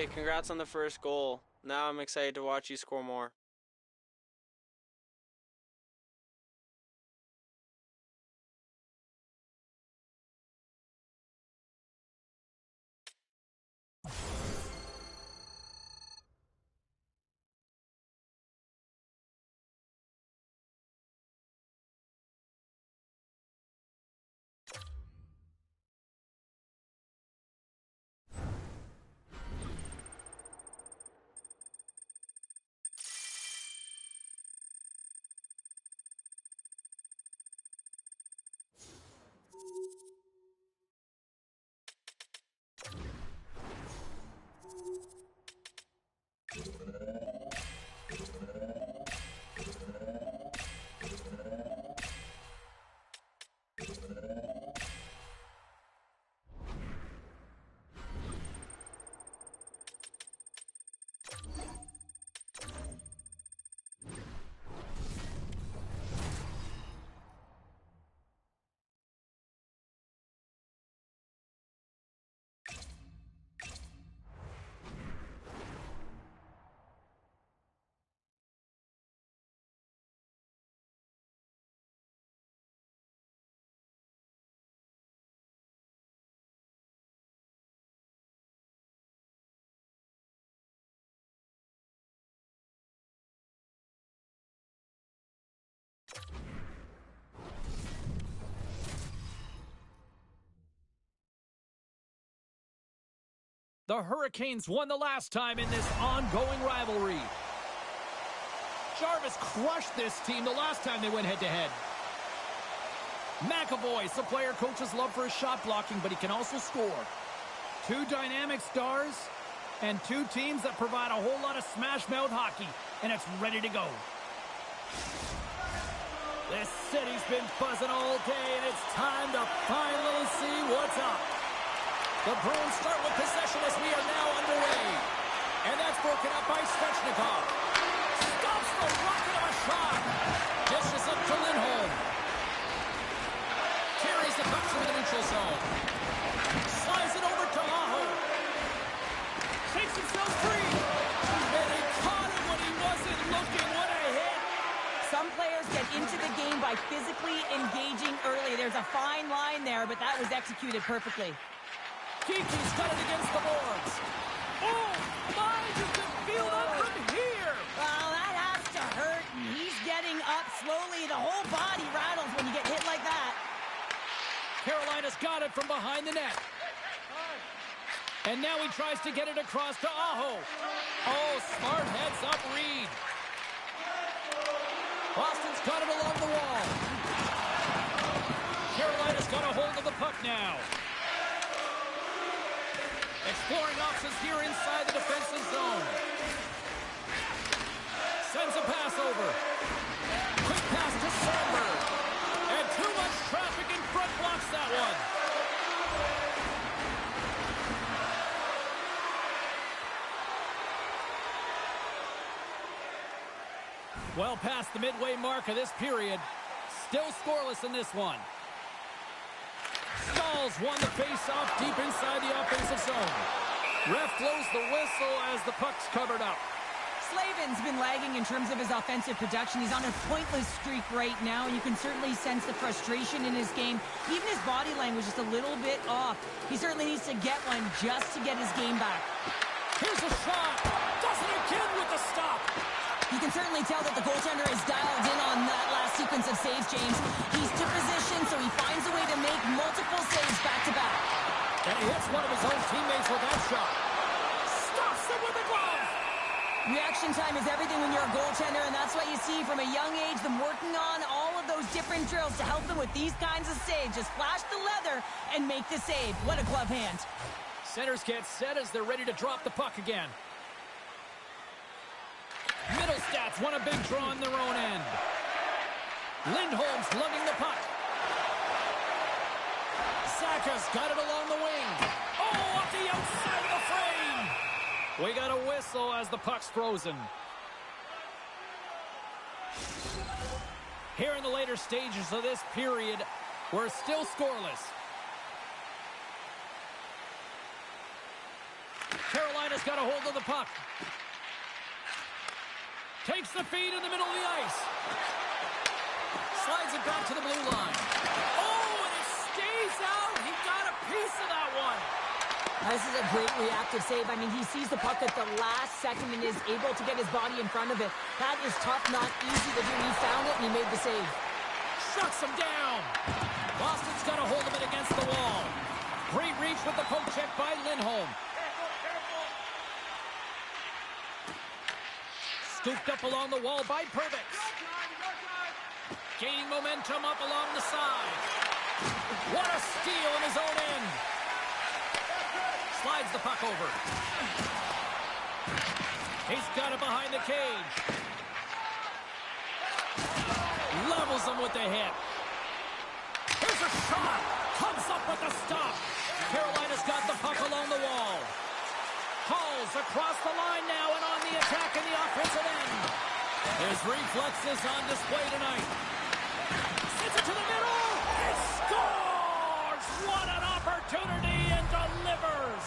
congrats on the first goal. Now I'm excited to watch you score more. The Hurricanes won the last time in this ongoing rivalry. Jarvis crushed this team the last time they went head-to-head. McAvoy, the player coaches love for his shot blocking, but he can also score. Two dynamic stars and two teams that provide a whole lot of smash-mouth hockey, and it's ready to go. This city's been buzzing all day, and it's time to finally see what's up. The Bruins start with possession as we are now underway. And that's broken up by Svechnikov. Stops the rocket of a shot. Dishes up to Lindholm. Carries the puck through the neutral zone. Slides it over to Aho. Takes himself free. And he caught him when he wasn't looking. What a hit. Some players get into the game by physically engaging early. There's a fine line there, but that was executed perfectly. Kiki's got it against the boards. Oh, my, you can feel that from here. Well, that has to hurt. He's getting up slowly. The whole body rattles when you get hit like that. Carolina's got it from behind the net. And now he tries to get it across to Aho. Oh, smart heads up Reed. Boston's got it along the wall. Carolina's got a hold of the puck now. Exploring options here inside the defensive zone. Sends a pass over. Quick pass to Sandberg. And too much traffic in front blocks that one. Well past the midway mark of this period. Still scoreless in this one. Stalls won the face-off deep inside the offensive zone. Ref blows the whistle as the puck's covered up. Slavin's been lagging in terms of his offensive production. He's on a pointless streak right now, and you can certainly sense the frustration in his game. Even his body language is a little bit off. He certainly needs to get one just to get his game back. Here's a shot. Does it again with the stop. You can certainly tell that the goaltender is dialed in on that last sequence of saves, James. He's to position, so he finds a way to make multiple saves back-to-back. And he hits one of his own teammates with that shot. Stops him with a glove. Reaction time is everything when you're a goaltender, and that's what you see from a young age, them working on all of those different drills to help them with these kinds of saves. Just flash the leather and make the save. What a glove hand. Centers get set as they're ready to drop the puck again. Middlestats won a big draw on their own end. Lindholm's lugging the puck. Saka's got it along the wing. Oh, off the outside of the frame. We got a whistle as the puck's frozen. Here in the later stages of this period, we're still scoreless. Carolina's got a hold of the puck. Takes the feed in the middle of the ice. Slides it back to the blue line. Oh, and it stays out. He got a piece of that one. This is a great reactive save. I mean, he sees the puck at the last second and is able to get his body in front of it. That is tough, not easy to do. He found it, and he made the save. Shuts him down. Boston's got a hold of it against the wall. Great reach with the poke check by Lindholm. Scooped up along the wall by Perbix. Gaining momentum up along the side. What a steal in his own end. Slides the puck over. He's got it behind the cage. Levels him with the hit. Here's a shot. Comes up with the stop. Carolina's got the puck along the wall. Calls across the line now and on the attack in the offensive end. His reflexes on display tonight. Sends it to the middle. It scores! What an opportunity, and delivers!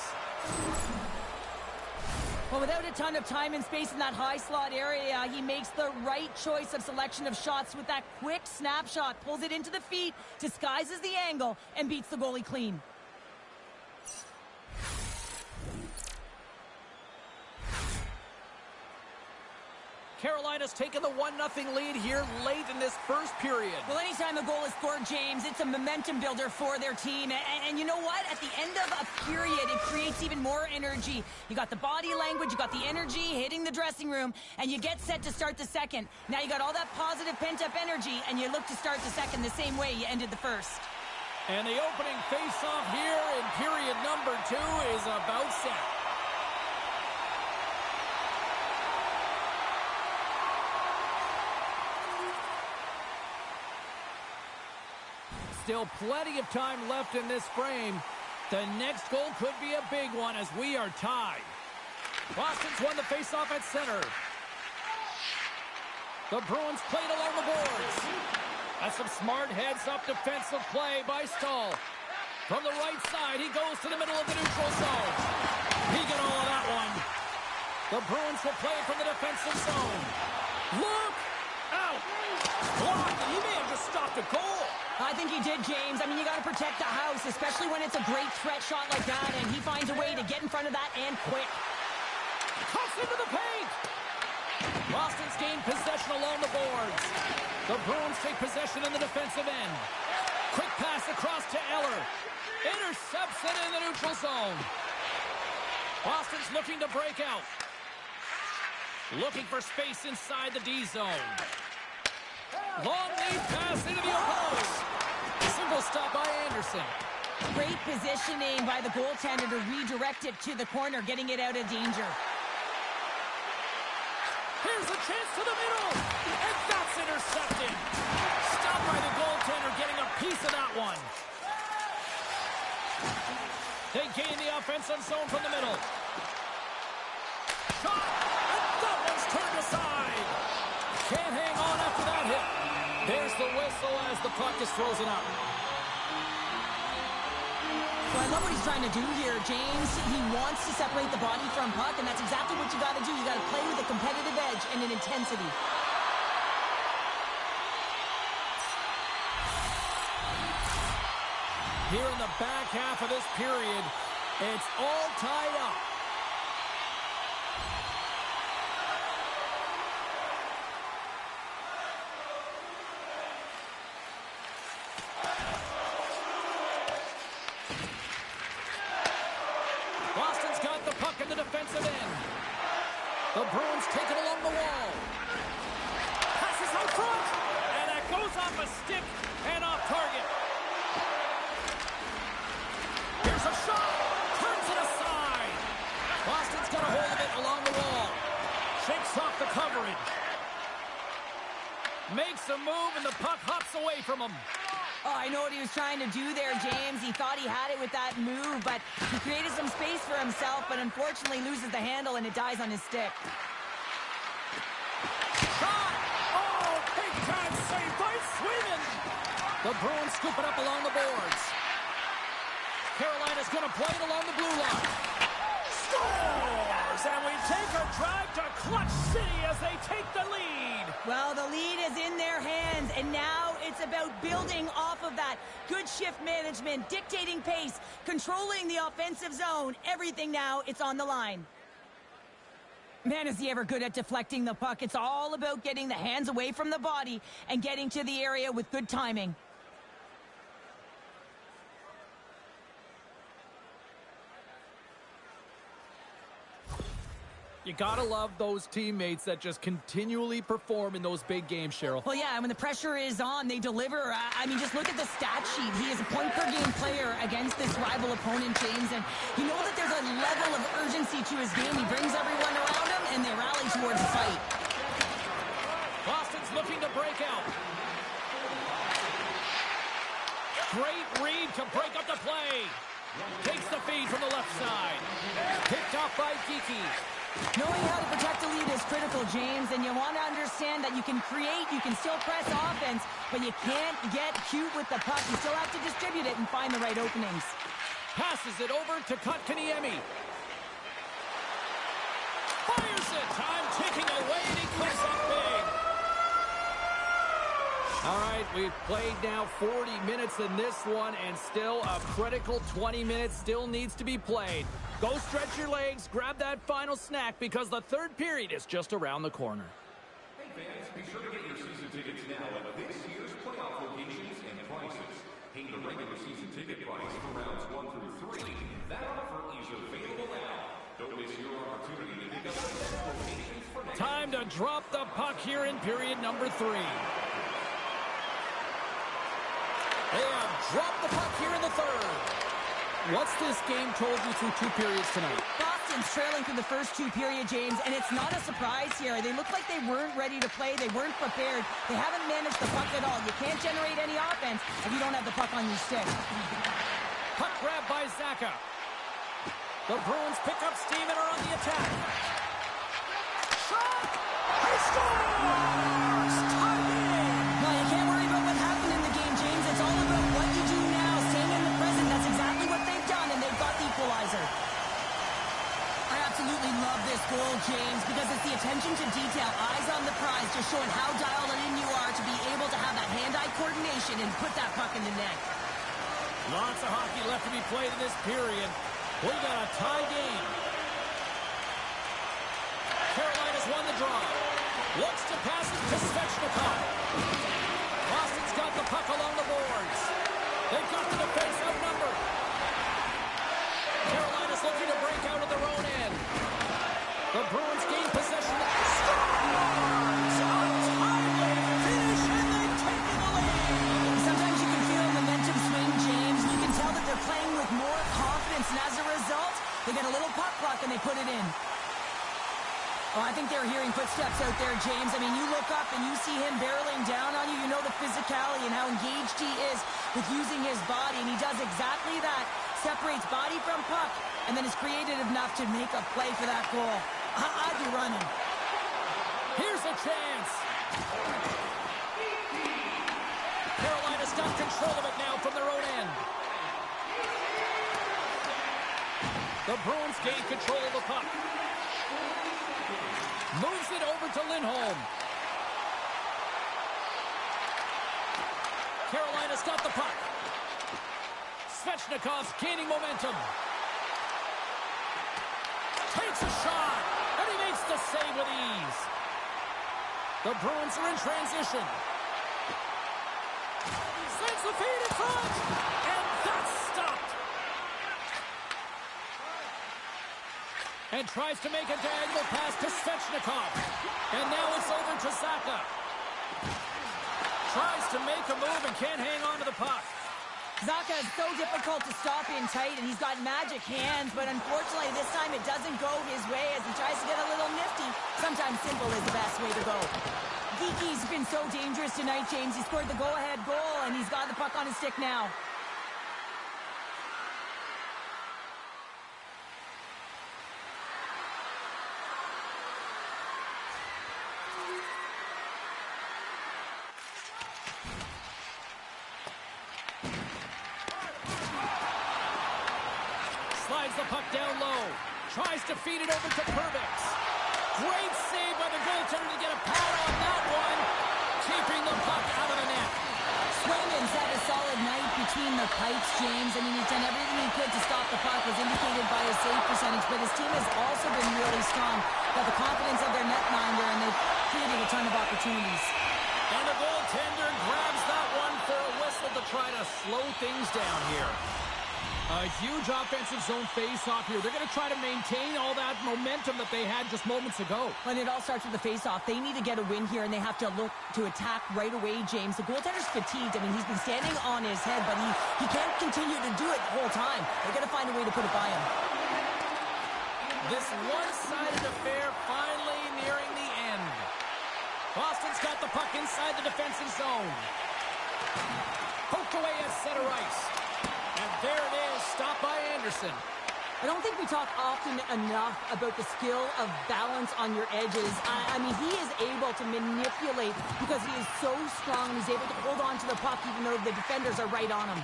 Well, without a ton of time and space in that high slot area, he makes the right choice of selection of shots with that quick snapshot. Pulls it into the feet, disguises the angle, and beats the goalie clean. Carolina's taken the 1-0 lead here late in this first period. Well, anytime a goal is scored, James, it's a momentum builder for their team. And you know what? At the end of a period, it creates even more energy. You got the body language, you got the energy hitting the dressing room, and you get set to start the second. Now you got all that positive pent-up energy, and you look to start the second the same way you ended the first. And the opening face-off here in period number 2 is about set. Still plenty of time left in this frame. The next goal could be a big one as we are tied. Boston's won the faceoff at center. The Bruins played along the boards. That's some smart heads-up defensive play by Stahl. From the right side, he goes to the middle of the neutral zone. He got all of that one. The Bruins will play from the defensive zone. Look out! Blocked. He may have just stopped a goal. I think he did, James. I mean, you got to protect the house, especially when it's a great threat shot like that, and he finds a way to get in front of that and quick. Cuts into the paint. Boston's gained possession along the boards. The Bruins take possession in the defensive end. Quick pass across to Eller. Intercepts it in the neutral zone. Boston's looking to break out. Looking for space inside the D zone. Long lead pass into the opponent. Simple stop by Anderson. Great positioning by the goaltender to redirect it to the corner, getting it out of danger. Here's a chance to the middle. And that's intercepted. Stopped by the goaltender, getting a piece of that one. They gain the offensive zone from the middle. Shot! And that one's turned aside. Can't hang on after that hit. There's the whistle as the puck is frozen up. Well, I love what he's trying to do here, James. He wants to separate the body from puck, and that's exactly what you got to do. You got to play with a competitive edge and an intensity. Here in the back half of this period, it's all tied up. Boston's got the puck in the defensive end. The Bruins take it along the wall. Passes out front. And that goes off a stick and off target. Here's a shot. Turns it aside. Boston's got a hold of it along the wall. Shakes off the coverage. Makes a move and the puck hops away from him. Oh, I know what he was trying to do there, James. He thought he had it with that move, but he created some space for himself, but unfortunately loses the handle and it dies on his stick. Shot! Oh, big time save by Sweden! The Bruins scoop it up along the boards. Carolina's going to play it along the blue line. scores! And we take a drive to Clutch City as they take the lead. Well, the lead is in their hands, and now it's about building off of that. Good shift management, dictating pace, controlling the offensive zone. Everything now, it's on the line. Man, is he ever good at deflecting the puck. It's all about getting the hands away from the body and getting to the area with good timing. You gotta love those teammates that just continually perform in those big games, Cheryl. Well, yeah, when the pressure is on, they deliver. I mean, just look at the stat sheet. He is a point-per-game player against this rival opponent, James, and you know that there's a level of urgency to his game. He brings everyone around him, and they rally towards the fight. Boston's looking to break out. Great read to break up the play. Takes the feed from the left side. Picked off by Geeky. Knowing how to protect the lead is critical, James, and you want to understand that you can create, you can still press offense, but you can't get cute with the puck. You still have to distribute it and find the right openings. Passes it over to Kotkaniemi. Fires it. Time ticking away, and he comes up big. All right, we've played now 40 minutes in this one, and still a critical 20 minutes still needs to be played. Go stretch your legs, grab that final snack, because the third period is just around the corner. Hey fans, be sure to get your season tickets now at this year's playoff locations and prices. Pay the regular season ticket price for rounds 1 through 3. That offer is available now. Don't miss your opportunity to pick up the best locations for next. Time to drop the puck here in period number 3. They have dropped the puck here in the third. What's this game told you through 2 periods tonight? Boston's trailing through the first 2 periods, James, and it's not a surprise here. They look like they weren't ready to play. They weren't prepared. They haven't managed the puck at all. You can't generate any offense if you don't have the puck on your stick. Puck grab by Zaka. The Bruins pick up steam and are on the attack. Shot! He scores! Tied in! Well, you can't worry about what happened in the game, James. It's all about what you do now, staying in the present. That's exactly what they've done, and they've got the equalizer. I absolutely love this goal, James, because it's the attention to detail, eyes on the prize, just showing how dialed in you are to be able to have that hand-eye coordination and put that puck in the net. Lots of hockey left to be played in this period. We got a tie game. Carolina's won the draw. Looks to pass it to Svechnikov. Boston's got the puck along the boards. They've got the defense outnumbered. Carolina's looking to break out of their own end. The Bruins gain possession. Scores! A timely finish, and they've taken the lead. Sometimes you can feel a momentum swing, James. You can tell that they're playing with more confidence, and as a result, they get a little puck luck and they put it in. Oh, I think they're hearing footsteps out there, James. I mean, you look up and you see him barreling down on you. You know the physicality and how engaged he is with using his body, and he does exactly that. Separates body from puck, and then is creative enough to make a play for that goal. I'd be running. Here's a chance. Carolina's got control of it now from their own end. The Bruins gain control of the puck. Moves it over to Lindholm. Carolina's got the puck. Svechnikov's gaining momentum. Takes a shot, and he makes the save with ease. The Bruins are in transition. Sends the feed in front, and that's stopped. And tries to make a diagonal pass to Svechnikov. And now it's over to Zaka. Tries to make a move and can't hang on to the puck. Zaka is so difficult to stop in tight, and he's got magic hands, but unfortunately this time it doesn't go his way as he tries to get a little nifty. Sometimes simple is the best way to go. Geeky's been so dangerous tonight, James. He scored the go-ahead goal, and he's got the puck on his stick now. Slides the puck down low. Tries to feed it over to Perbix. Great save by the goaltender to get a pad on that one. Keeping the puck out of the net. Swayman's had a solid night between the pipes, James. I mean, he's done everything he could to stop the puck, as indicated by his save percentage, but his team has also been really strong. Got the confidence of their netminder, and they've created a ton of opportunities. And the goaltender grabs that one for a whistle to try to slow things down here. A huge offensive zone face-off here. They're going to try to maintain all that momentum that they had just moments ago. When it all starts with the face-off, they need to get a win here, and they have to look to attack right away, James. The goaltender's fatigued. I mean, he's been standing on his head, but he can't continue to do it the whole time. They're going to find a way to put it by him. This one-sided affair finally nearing the end. Boston's got the puck inside the defensive zone. Poked away at center ice. And there it is, stopped by Anderson. I don't think we talk often enough about the skill of balance on your edges. I mean, he is able to manipulate because he is so strong. He's able to hold on to the puck even though the defenders are right on him.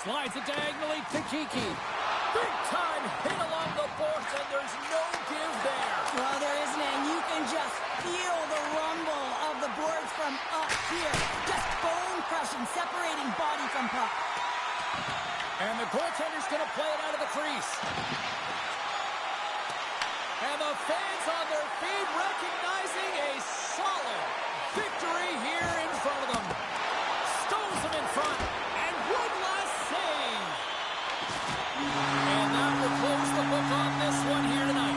Slides it diagonally to Kiki. Big time hit along the boards, and there's no give there. Well, there isn't, and you can just feel the rumble of the boards from up here. Just bone-crushing, separating body from puck. And the goaltender's going to play it out of the crease. And the fans on their feet recognizing a solid victory here in front of them. Stones them in front. And one last save. And that will close the book on this one here tonight.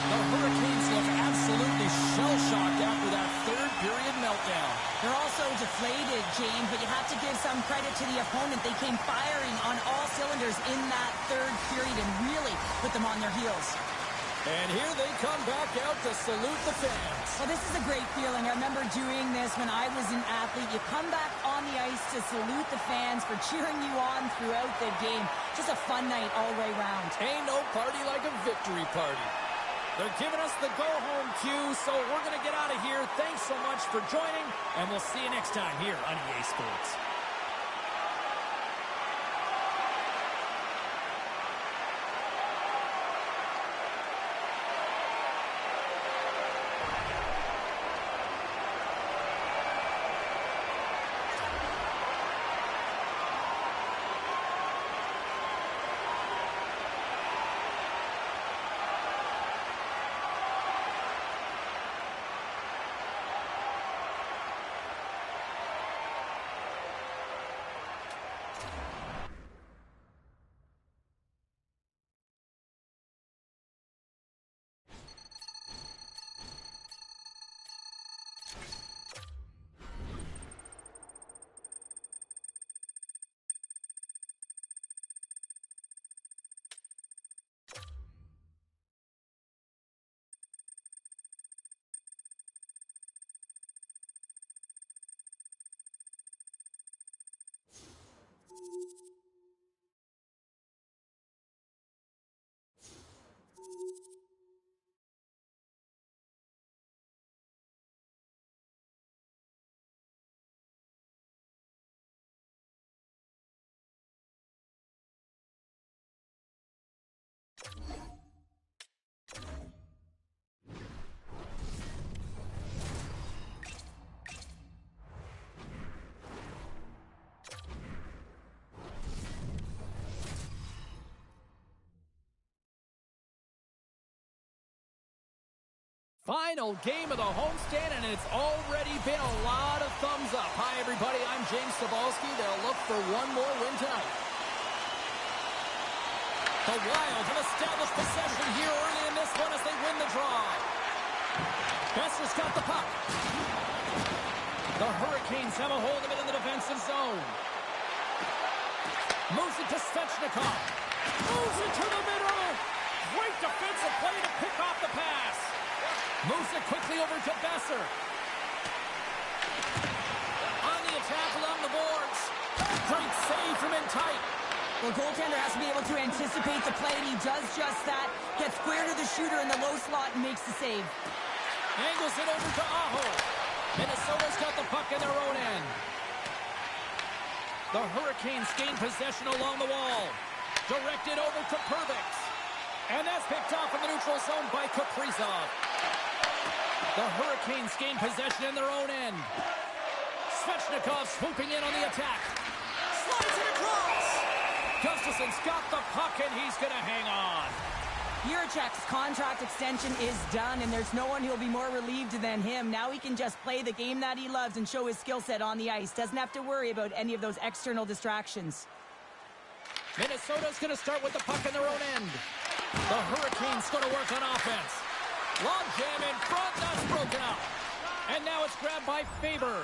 The Hurricanes look absolutely shell-shocked after that third period meltdown. They're also deflated, James, but you have to give some credit to the opponent. They came firing on all cylinders in that third period and really put them on their heels. And here they come back out to salute the fans. Well, this is a great feeling. I remember doing this when I was an athlete. You come back on the ice to salute the fans for cheering you on throughout the game. Just a fun night all the way around. Ain't no party like a victory party. They're giving us the go-home cue, so we're going to get out of here. Thanks so much for joining, and we'll see you next time here on EA Sports. Final game of the homestand, and it's already been a lot of thumbs up. Hi, everybody. I'm James Cebulski. They'll look for one more win tonight. The Wild have established possession here early in this one as they win the draw. Besser's got the puck. The Hurricanes have a hold of it in the defensive zone. Moves it to Svechnikov. Moves it to the middle. Great defensive play to pick off the pass. Moves it quickly over to Besser. On the attack along the boards. Great save from in tight. The goaltender has to be able to anticipate the play, and he does just that. Gets square to the shooter in the low slot and makes the save. Angles it over to Aho. Minnesota's got the puck in their own end. The Hurricanes gain possession along the wall. Directed over to Perbix. And that's picked off in the neutral zone by Kaprizov. The Hurricanes gain possession in their own end. Svechnikov swooping in on the attack. Slides it across. Gustafson's got the puck, and he's going to hang on. Jiricek's contract extension is done, and there's no one who'll be more relieved than him. Now he can just play the game that he loves and show his skill set on the ice. Doesn't have to worry about any of those external distractions. Minnesota's going to start with the puck in their own end. The Hurricanes going to work on offense. Long jam in front, that's broken up. And now it's grabbed by Faber.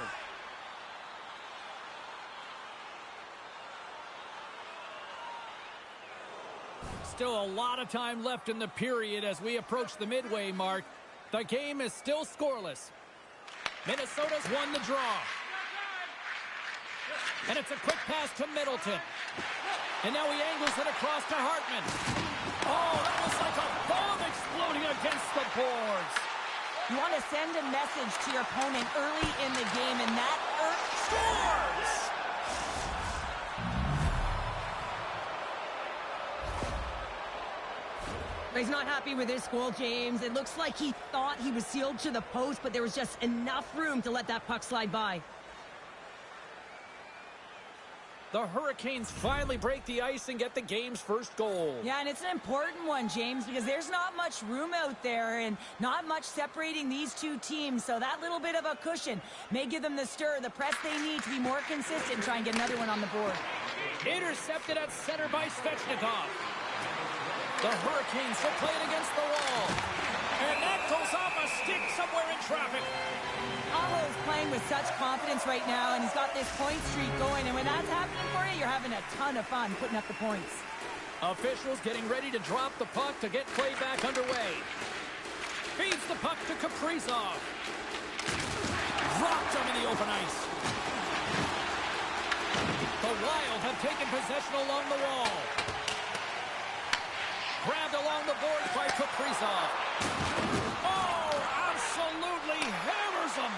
Still a lot of time left in the period as we approach the midway mark. The game is still scoreless. Minnesota's won the draw. And it's a quick pass to Middleton. And now he angles it across to Hartman. Oh, that was like a bomb exploding against the boards. You want to send a message to your opponent early in the game, and that scores! He's not happy with this goal, James. It looks like he thought he was sealed to the post, but there was just enough room to let that puck slide by. The Hurricanes finally break the ice and get the game's first goal. Yeah, and it's an important one, James, because there's not much room out there and not much separating these two teams. So that little bit of a cushion may give them the stir, the press they need to be more consistent and try and get another one on the board. Intercepted at center by Svechnikov. The Hurricanes will play it against the wall. And that goes off a stick somewhere in traffic. Aho is playing with such confidence right now, and he's got this point streak going. And when that's happening for you, you're having a ton of fun putting up the points. Officials getting ready to drop the puck to get play back underway. Feeds the puck to Kaprizov. Dropped him in the open ice. The Wild have taken possession along the wall. Grabbed along the boards by Kaprizov. Oh, absolutely hammers him.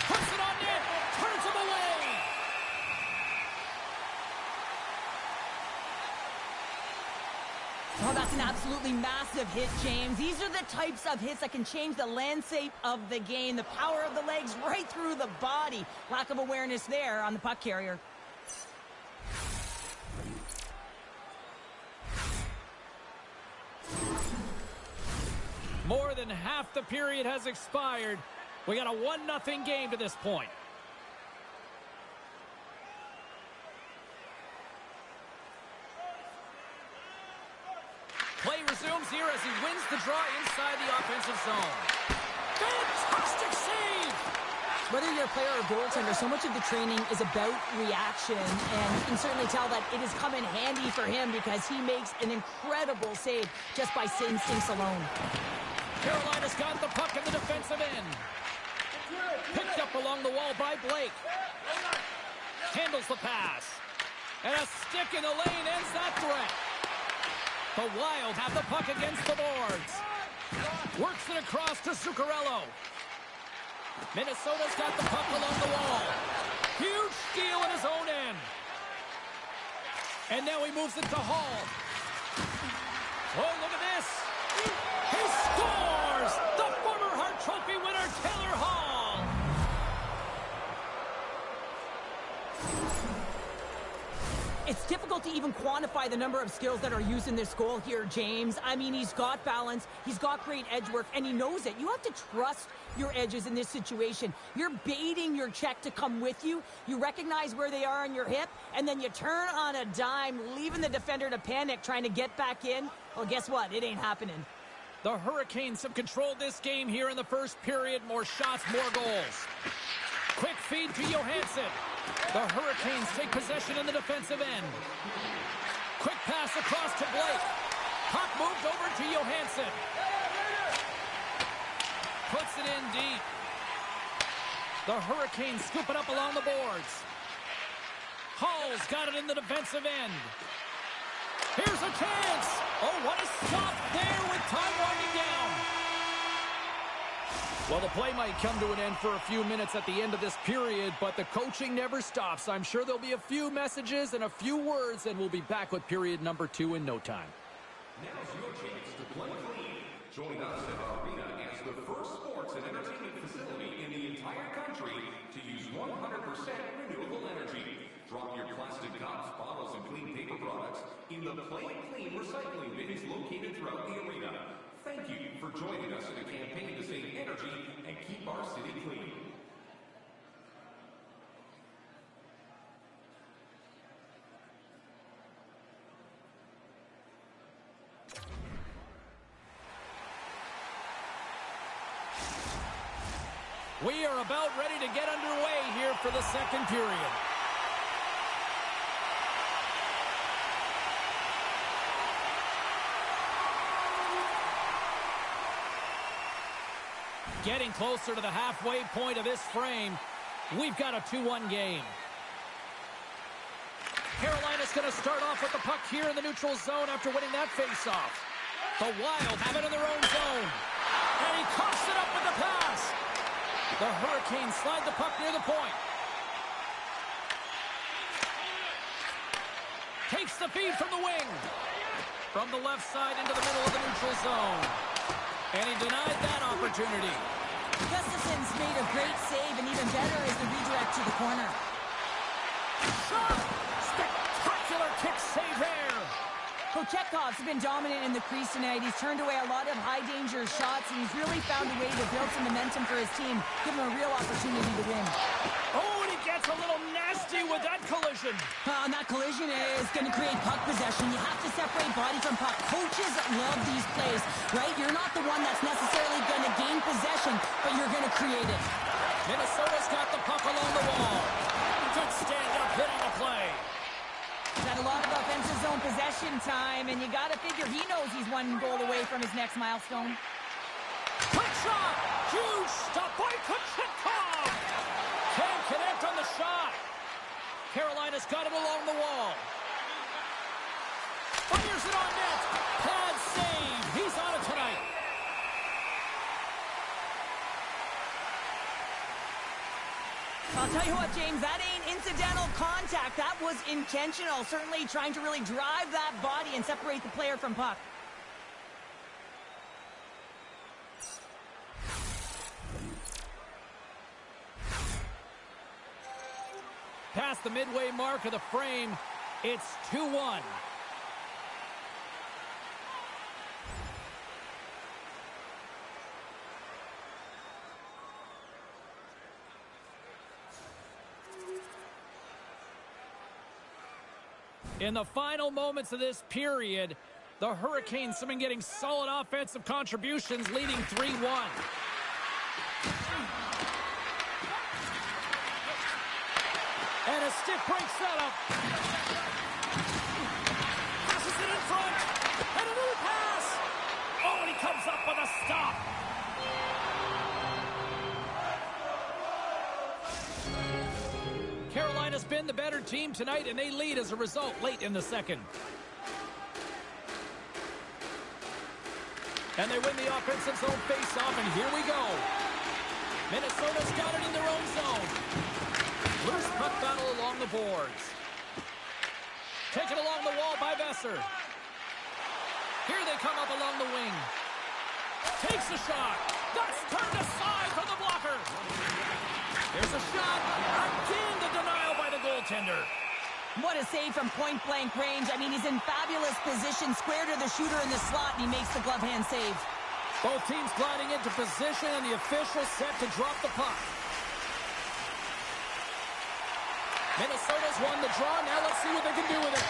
Puts it on net. Turns him away. Oh, that's an absolutely massive hit, James. These are the types of hits that can change the landscape of the game. The power of the legs right through the body. Lack of awareness there on the puck carrier. More than half the period has expired. We got a 1-0 game to this point. Play resumes here as he wins the draw inside the offensive zone. Fantastic save! Whether you're a player or goaltender, so much of the training is about reaction, and you can certainly tell that it has come in handy for him because he makes an incredible save just by instincts alone. Carolina's got the puck in the defensive end. Picked up along the wall by Blake. Handles the pass. And a stick in the lane ends that threat. The Wild have the puck against the boards. Works it across to Zuccarello. Minnesota's got the puck along the wall. Huge steal in his own end. And now he moves it to Hall. Oh, look at this. He scores! The former Hart Trophy winner, Taylor Hall. to even quantify the number of skills that are used in this goal here, James. I mean, he's got balance, he's got great edge work, and he knows it. You have to trust your edges in this situation. You're baiting your check to come with you. You recognize where they are on your hip, and then you turn on a dime, leaving the defender to panic, trying to get back in. Well, guess what? It ain't happening. The Hurricanes have controlled this game here in the first period. More shots, more goals. Quick feed to Johansson. The Hurricanes take possession in the defensive end. Quick pass across to Blake. Puck moved over to Johansson. Puts it in deep. The Hurricanes scoop it up along the boards. Hall's got it in the defensive end. Here's a chance. Oh, what a stop there with time winding down. Well, the play might come to an end for a few minutes at the end of this period, but the coaching never stops. I'm sure there'll be a few messages and a few words, and we'll be back with period number 2 in no time. Now's your chance to play clean. Join us at our arena as the first sports and entertainment facility in the entire country to use 100% renewable energy. Drop your plastic cups, bottles, and clean paper products in the Play Clean recycling bins located throughout the arena. Thank you for joining us in a campaign to save energy and keep our city clean. We are about ready to get underway here for the second period. Getting closer to the halfway point of this frame. We've got a 2-1 game. Carolina's going to start off with the puck here in the neutral zone after winning that faceoff. The Wild have it in their own zone. And he coughs it up with the pass. The Hurricanes slide the puck near the point. Takes the feed from the wing. From the left side into the middle of the neutral zone. And he denied that opportunity. Gustafson's made a great save, and even better is the redirect to the corner. Shot! Spectacular kick save there. Kochekhov's been dominant in the crease tonight. He's turned away a lot of high-danger shots, and he's really found a way to build some momentum for his team, give him a real opportunity to win. Oh, and he gets a little nasty with that collision. And that collision is going to create puck possession. You have to separate body from puck. Coaches love these plays, right? You're not the one that's necessarily going to gain possession, but you're going to create it. Minnesota's got the puck along the wall. Good stand-up hitting the play. Got a lot of offensive zone possession time, and you got to figure he knows he's one goal away from his next milestone. Quick shot! Huge stop by Kochetkov! Can't connect on the shot. Carolina's got it along the wall. Fires it on net. Pad save. He's on it tonight. I'll tell you what, James, that ain't incidental contact. That was intentional. Certainly trying to really drive that body and separate the player from puck. Past the midway mark of the frame, it's 2-1. In the final moments of this period, the Hurricanes have been getting solid offensive contributions, leading 3-1. And a stick break setup. Passes it in front. And another pass. Oh, and he comes up with a stop. Carolina's been the better team tonight, and they lead as a result late in the second. And they win the offensive zone face-off, and here we go. Minnesota's got it in their own zone. Loose puck battle along the boards. Taken along the wall by Besser. Here they come up along the wing. Takes a shot. That's turned aside from the blocker. There's a shot. Again, the denial by the goaltender. What a save from point-blank range. I mean, he's in fabulous position, square to the shooter in the slot, and he makes the glove hand save. Both teams gliding into position, and the official set to drop the puck. Minnesota's won the draw. Now let's see what they can do with it.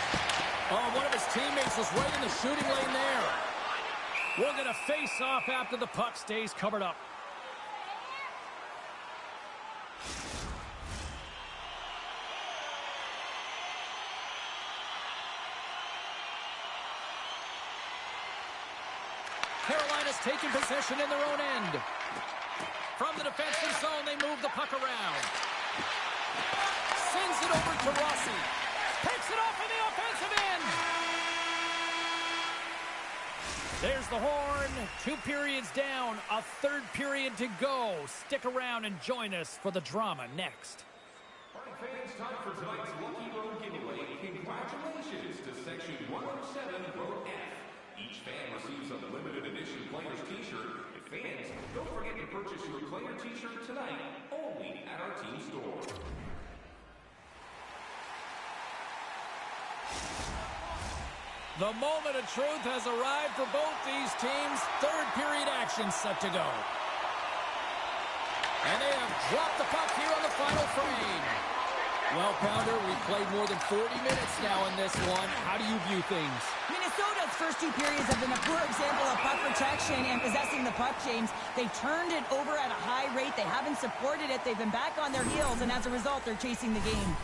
Oh, one of his teammates was right in the shooting lane there. We're going to face off after the puck stays covered up. Carolina's taking possession in their own end. From the defensive zone, they move the puck around. Sends it over to Rossi. Picks it off in the offensive end. There's the horn. 2 periods down. A third period to go. Stick around and join us for the drama next. All right, fans, time for tonight's Lucky Road giveaway. Congratulations to Section 107, Road F. Each fan receives a limited edition player's t-shirt. And fans, don't forget to purchase your player t-shirt tonight, only at our team store. The moment of truth has arrived for both these teams. Third period action set to go. And they have dropped the puck here on the final frame. Well, Pounder, we've played more than 40 minutes now in this one. How do you view things? Minnesota's first 2 periods have been a poor example of puck protection and possessing the puck, James. They've turned it over at a high rate. They haven't supported it. They've been back on their heels, and as a result, they're chasing the game.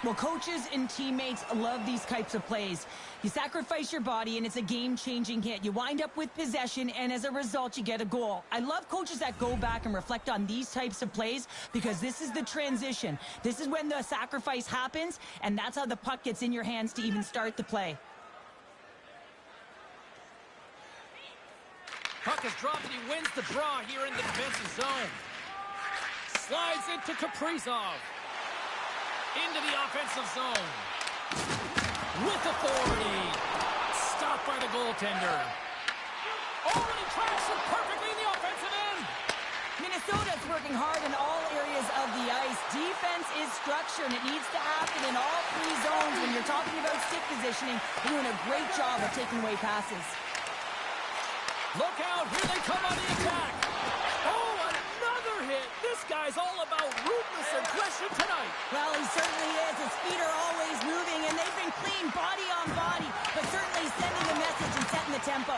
Well, coaches and teammates love these types of plays. You sacrifice your body, and it's a game-changing hit. You wind up with possession, and as a result, you get a goal. I love coaches that go back and reflect on these types of plays because this is the transition. This is when the sacrifice happens, and that's how the puck gets in your hands to even start the play. Puck is dropped, and he wins the draw here in the defensive zone. Slides into Kaprizov. Into the offensive zone. With authority. Stopped by the goaltender. Oh, and he tracks it perfectly in the offensive end. Minnesota's working hard in all areas of the ice. Defense is structure, and it needs to happen in all 3 zones. When you're talking about stick positioning, you're doing a great job of taking away passes. Look out. Here they come on the attack. Oh, another hit. This guy's all about ruthless aggression tonight. Well, he certainly is. His feet are always moving, and they've been clean body on body, but certainly sending a message and setting the tempo.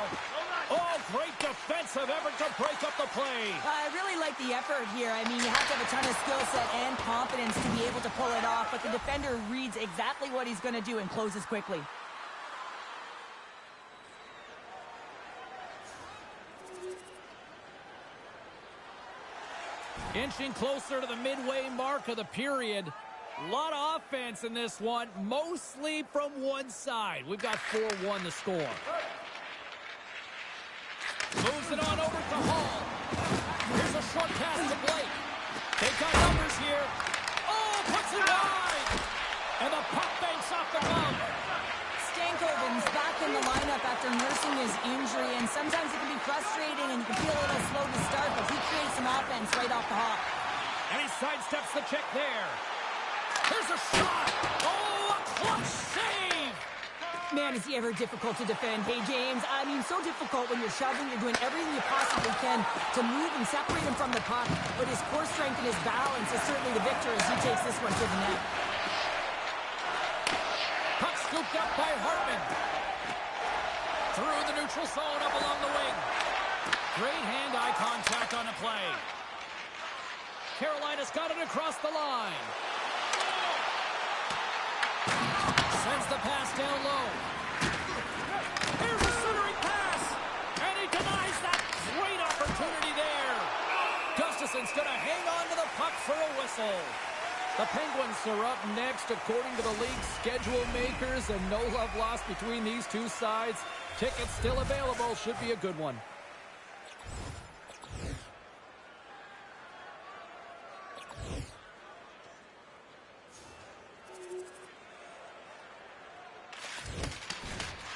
Oh, great defensive effort to break up the play. I really like the effort here. I mean, you have to have a ton of skill set and confidence to be able to pull it off, but the defender reads exactly what he's going to do and closes quickly. Inching closer to the midway mark of the period. A lot of offense in this one, mostly from one side. We've got 4-1 to score. Moves it on over to Hall. Here's a short pass to Blake. They've got numbers here. Oh, puts it wide. And the puck banks off the glove. Stankoven's back in the lineup after nursing his injury, and sometimes it can be frustrating and you can feel a little slow to start, but he creates some offense right off the hop. And he sidesteps the check there. Here's a shot. Oh, a clutch save. Man, is he ever difficult to defend. Hey, James, I mean, so difficult when you're shoving, you're doing everything you possibly can to move and separate him from the puck, but his core strength and his balance is certainly the victor as he takes this one to the net. Puck scooped up by Hartman. Through the neutral zone, up along the wing. Great hand-eye contact on the play. Carolina's got it across the line. Sends the pass down low. Here's a centering pass. And he denies that great opportunity there. Gustafson's going to hang on to the puck for a whistle. The Penguins are up next according to the league's schedule makers, and no love lost between these two sides. Tickets still available. Should be a good one.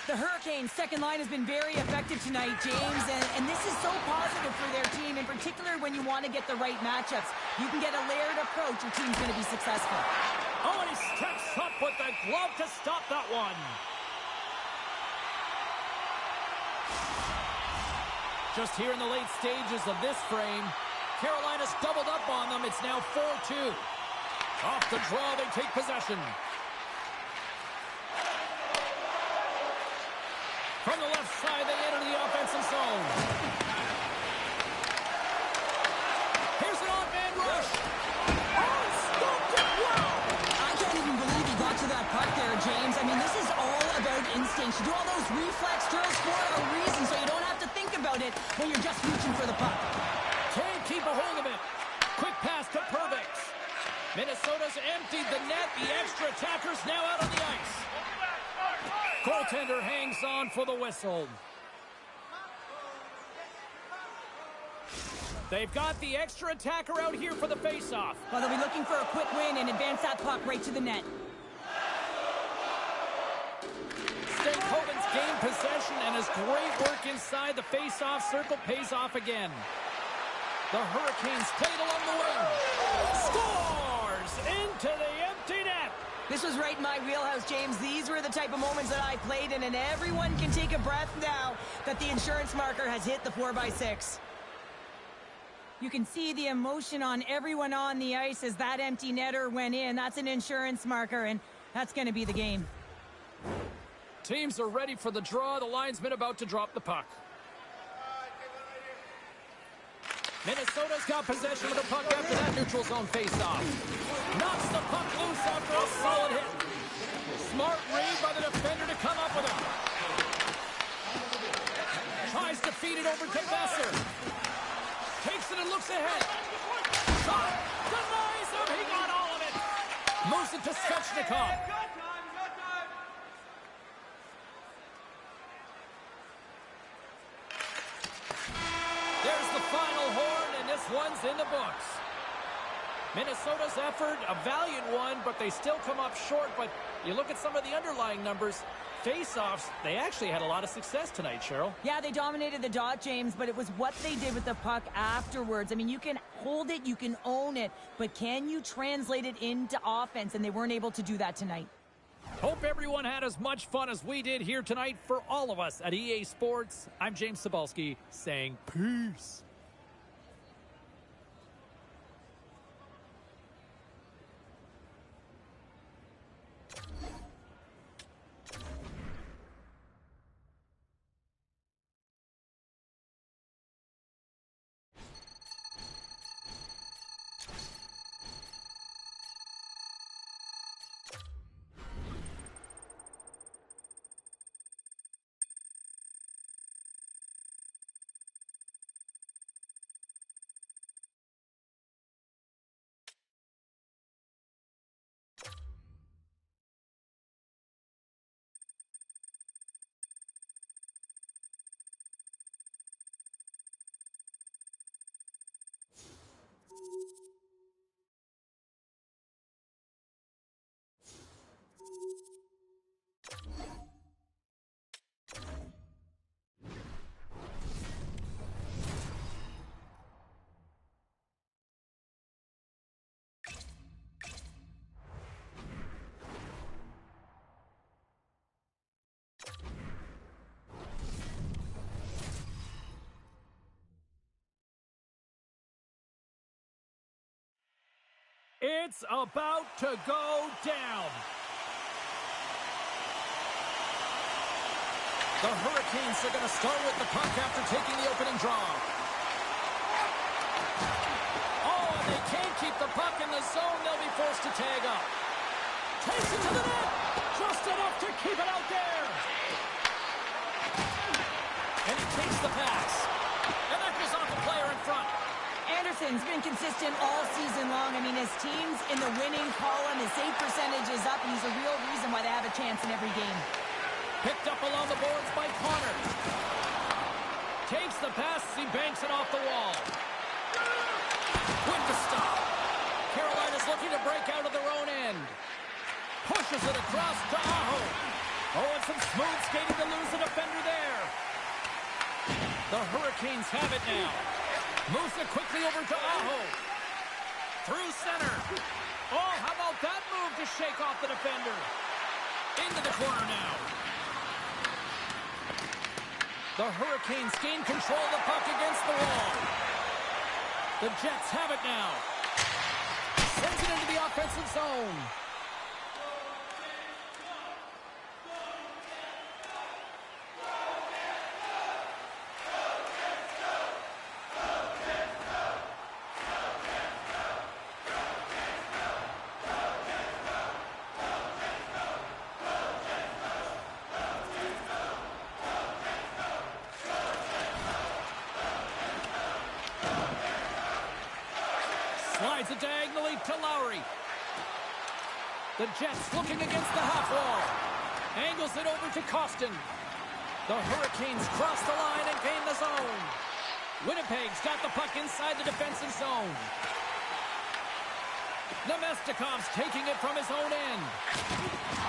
The Hurricanes' second line has been very effective tonight, James, and this is so positive for their team, in particular when you want to get the right matchups. You can get a layered approach, your team's going to be successful. Oh, and he steps up with the glove to stop that one. Just here in the late stages of this frame, Carolina's doubled up on them. It's now 4-2. Off the draw, they take possession. From the left side, they enter the offensive zone. Here's an on-man rush. Oh, stopped it! Wow! I can't even believe he got to that puck there, James. I mean, this is all about instinct. You do all those reflex drills for a reason, so you don't have to think about it when you're just reaching for the puck. Can't keep a hold of it. Quick pass to Pervix. Minnesota's emptied the net. The extra attacker's now out on the ice. Goaltender hangs on for the whistle. They've got the extra attacker out here for the faceoff. Well, they'll be looking for a quick win and advance that puck right to the net. Stankoven's gained possession, and his great work inside the faceoff circle pays off again. The Hurricanes played along the wing. Scores into the empty net. This was right in my wheelhouse, James. These were the type of moments that I played in, and everyone can take a breath now that the insurance marker has hit the 4x6. You can see the emotion on everyone on the ice as that empty netter went in. That's an insurance marker, and that's going to be the game. Teams are ready for the draw. The linesman about to drop the puck. Minnesota's got possession of the puck after that neutral zone faceoff. Knocks the puck loose after a solid hit. Smart read by the defender to come up with him. Tries to feed it over to Besser. Takes it and looks ahead. Shot! Denies him! He got all of it! Moves it to Svechnikov. There's the final horn, and this one's in the books. Minnesota's effort, a valiant one, but they still come up short. But you look at some of the underlying numbers, face-offs, they actually had a lot of success tonight, Cheryl. Yeah, they dominated the dot, James, but it was what they did with the puck afterwards. I mean, you can hold it, you can own it, but can you translate it into offense? And they weren't able to do that tonight. Hope everyone had as much fun as we did here tonight. For all of us at EA Sports, I'm James Cybulski saying peace. It's about to go down. The Hurricanes are going to start with the puck after taking the opening draw. Oh, and they can't keep the puck in the zone. They'll be forced to tag up. Takes it to the net. Just enough to keep it out there. And he takes the pass. And that goes off the player in front. Anderson's been consistent all season long. I mean, his team's in the winning column. His save percentage is up, and he's a real reason why they have a chance in every game. Picked up along the boards by Connor. Takes the pass. He banks it off the wall. Quick to stop. Carolina's looking to break out of their own end. Pushes it across to Aho. Oh, and some smooth skating to lose the defender there. The Hurricanes have it now. Moves it quickly over to Aho. Through center. Oh, how about that move to shake off the defender? Into the corner now. The Hurricanes gain control of the puck against the wall. The Jets have it now. Sends it into the offensive zone. Slides it diagonally to Lowry. The Jets looking against the half wall. Angles it over to Costin. The Hurricanes cross the line and gain the zone. Winnipeg's got the puck inside the defensive zone. Nemestikov's taking it from his own end.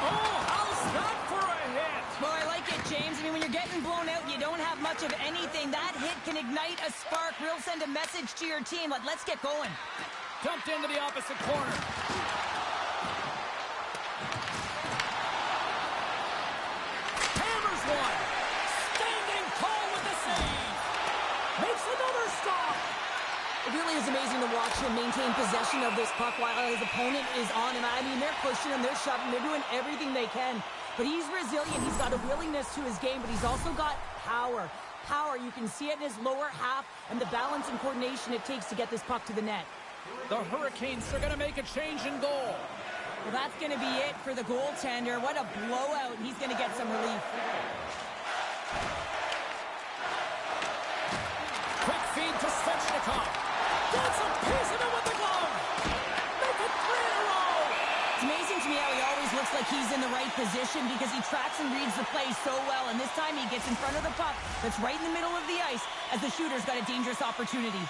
Oh, how's that for a hit? Well, I like it, James. I mean, when you're getting blown out, you don't have much of anything. That hit can ignite a spark. Real send a message to your team. Like, let's get going. Dumped into the opposite corner. Hammers one. Standing tall with the save. Makes another stop. It really is amazing to watch him maintain possession of this puck while his opponent is on him. I mean, they're pushing him, they're shoving, they're doing everything they can. But he's resilient. He's got a willingness to his game, but he's also got power. Power, you can see it in his lower half and the balance and coordination it takes to get this puck to the net. The Hurricanes are going to make a change in goal. Well, that's going to be it for the goaltender. What a blowout. He's going to get some relief. Quick feed to Svechnikov. Gets a piece of it with the glove. Make it 3 in a row. It's amazing to me how he always looks like he's in the right position because he tracks and reads the play so well. And this time he gets in front of the puck that's right in the middle of the ice as the shooter's got a dangerous opportunity.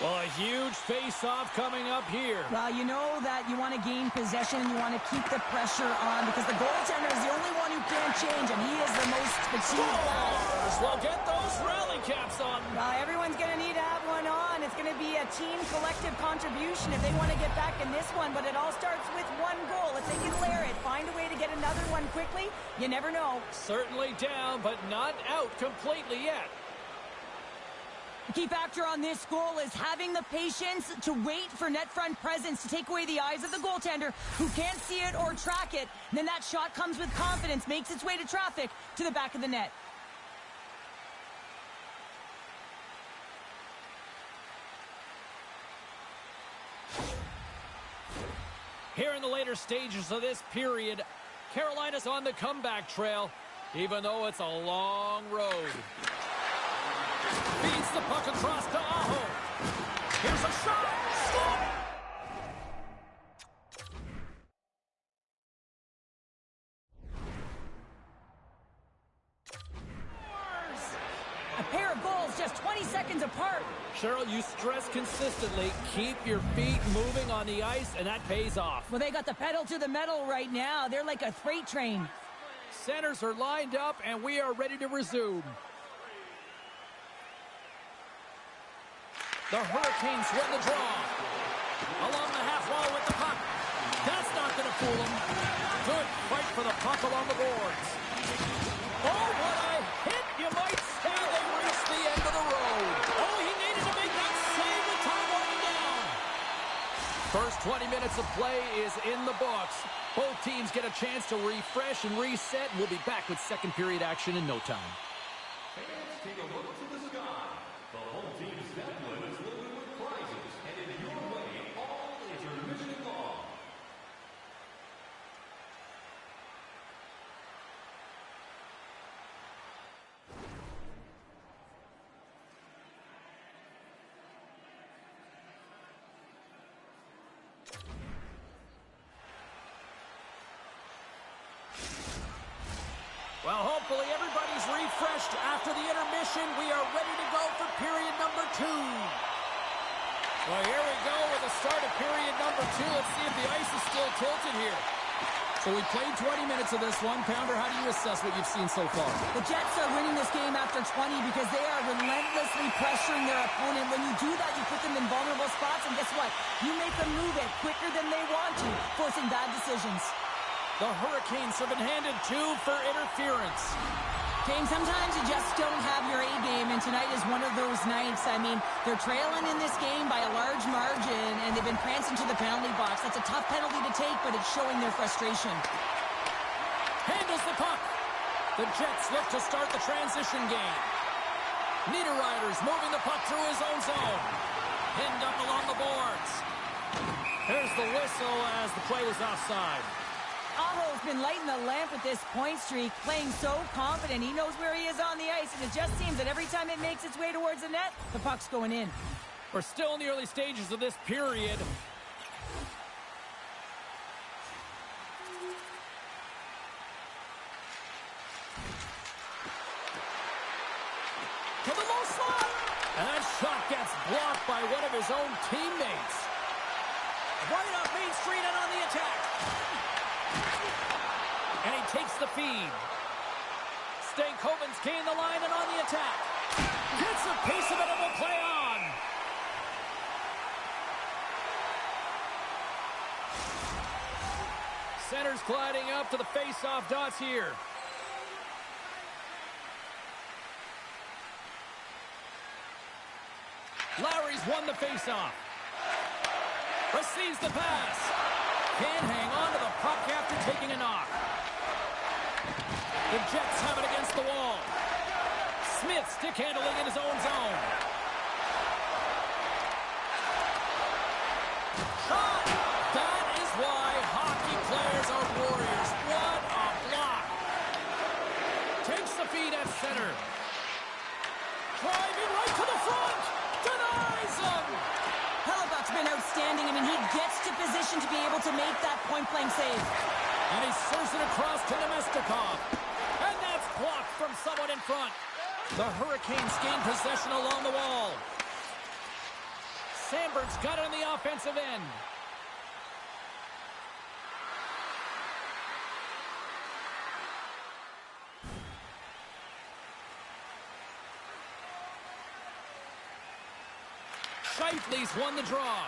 Well, a huge face-off coming up here. Well, you know that you want to gain possession and you want to keep the pressure on because the goaltender is the only one who can't change, and he is the most fatigued guy. Well, get those rally caps on. Everyone's going to need to have one on. It's going to be a team collective contribution if they want to get back in this one, but it all starts with one goal. If they can layer it, find a way to get another one quickly, you never know. Certainly down, but not out completely yet. The key factor on this goal is having the patience to wait for net front presence to take away the eyes of the goaltender who can't see it or track it. And then that shot comes with confidence, makes its way to traffic to the back of the net. Here in the later stages of this period, Carolina's on the comeback trail, even though it's a long road. Feeds the puck across to Aho. Here's a shot. Score! A pair of goals just 20 seconds apart. Cheryl, you stress consistently, keep your feet moving on the ice, and that pays off. Well, they got the pedal to the metal right now. They're like a freight train. Centers are lined up, and we are ready to resume. The Hurricanes win the draw. Along the half wall with the puck. That's not going to fool them. Good fight for the puck along the boards. Oh, what a hit! You might say they reached the end of the road. Oh, he needed to make that save with time running down. First 20 minutes of play is in the books. Both teams get a chance to refresh and reset. We'll be back with second period action in no time. Fans, take a look to the sky. The home team's net limit is loaded with prizes, headed your way all intermission long. Well, hopefully everybody's refreshed after the intermission. We are ready to go for period number 2. Well, here we go with the start of period number 2. Let's see if the ice is still tilted here. So we played 20 minutes of this one. Pounder, how do you assess what you've seen so far? The Jets are winning this game after 20 because they are relentlessly pressuring their opponent. When you do that, you put them in vulnerable spots, and guess what? You make them move it quicker than they want to, forcing bad decisions. The Hurricanes have been handed 2 for interference. James, sometimes you just don't have your A game, and tonight is one of those nights. I mean, they're trailing in this game by a large margin, and they've been prancing to the penalty box. That's a tough penalty to take, but it's showing their frustration. Handles the puck. The Jets look to start the transition game. Niederreiter's moving the puck through his own zone. Pinned up along the boards. There's the whistle as the play was offside. Aho's been lighting the lamp with this point streak, playing so confident. He knows where he is on the ice, and it just seems that every time it makes its way towards the net, the puck's going in. We're still in the early stages of this period. To the low slot! And that shot gets blocked by one of his own teammates. Right up Main Street and on the attack. And he takes the feed. Stankoven's gained the line and on the attack. Gets a piece of it and will play on. Center's gliding up to the face-off dots here. Lowry's won the face-off. Receives the pass. Can't hang on to the puck after taking a knock. The Jets have it against the wall. Smith stick handling in his own zone. Shot! That is why hockey players are warriors. What a block! Takes the feed at center. Driving right to the front. Denies him. Hellebuck's been outstanding. I mean, he gets to position to be able to make that point-blank save. And he serves it across to Nemestikov. And that's blocked from someone in front. The Hurricanes gain possession along the wall. Sandberg's got it on the offensive end. Scheifele's won the draw.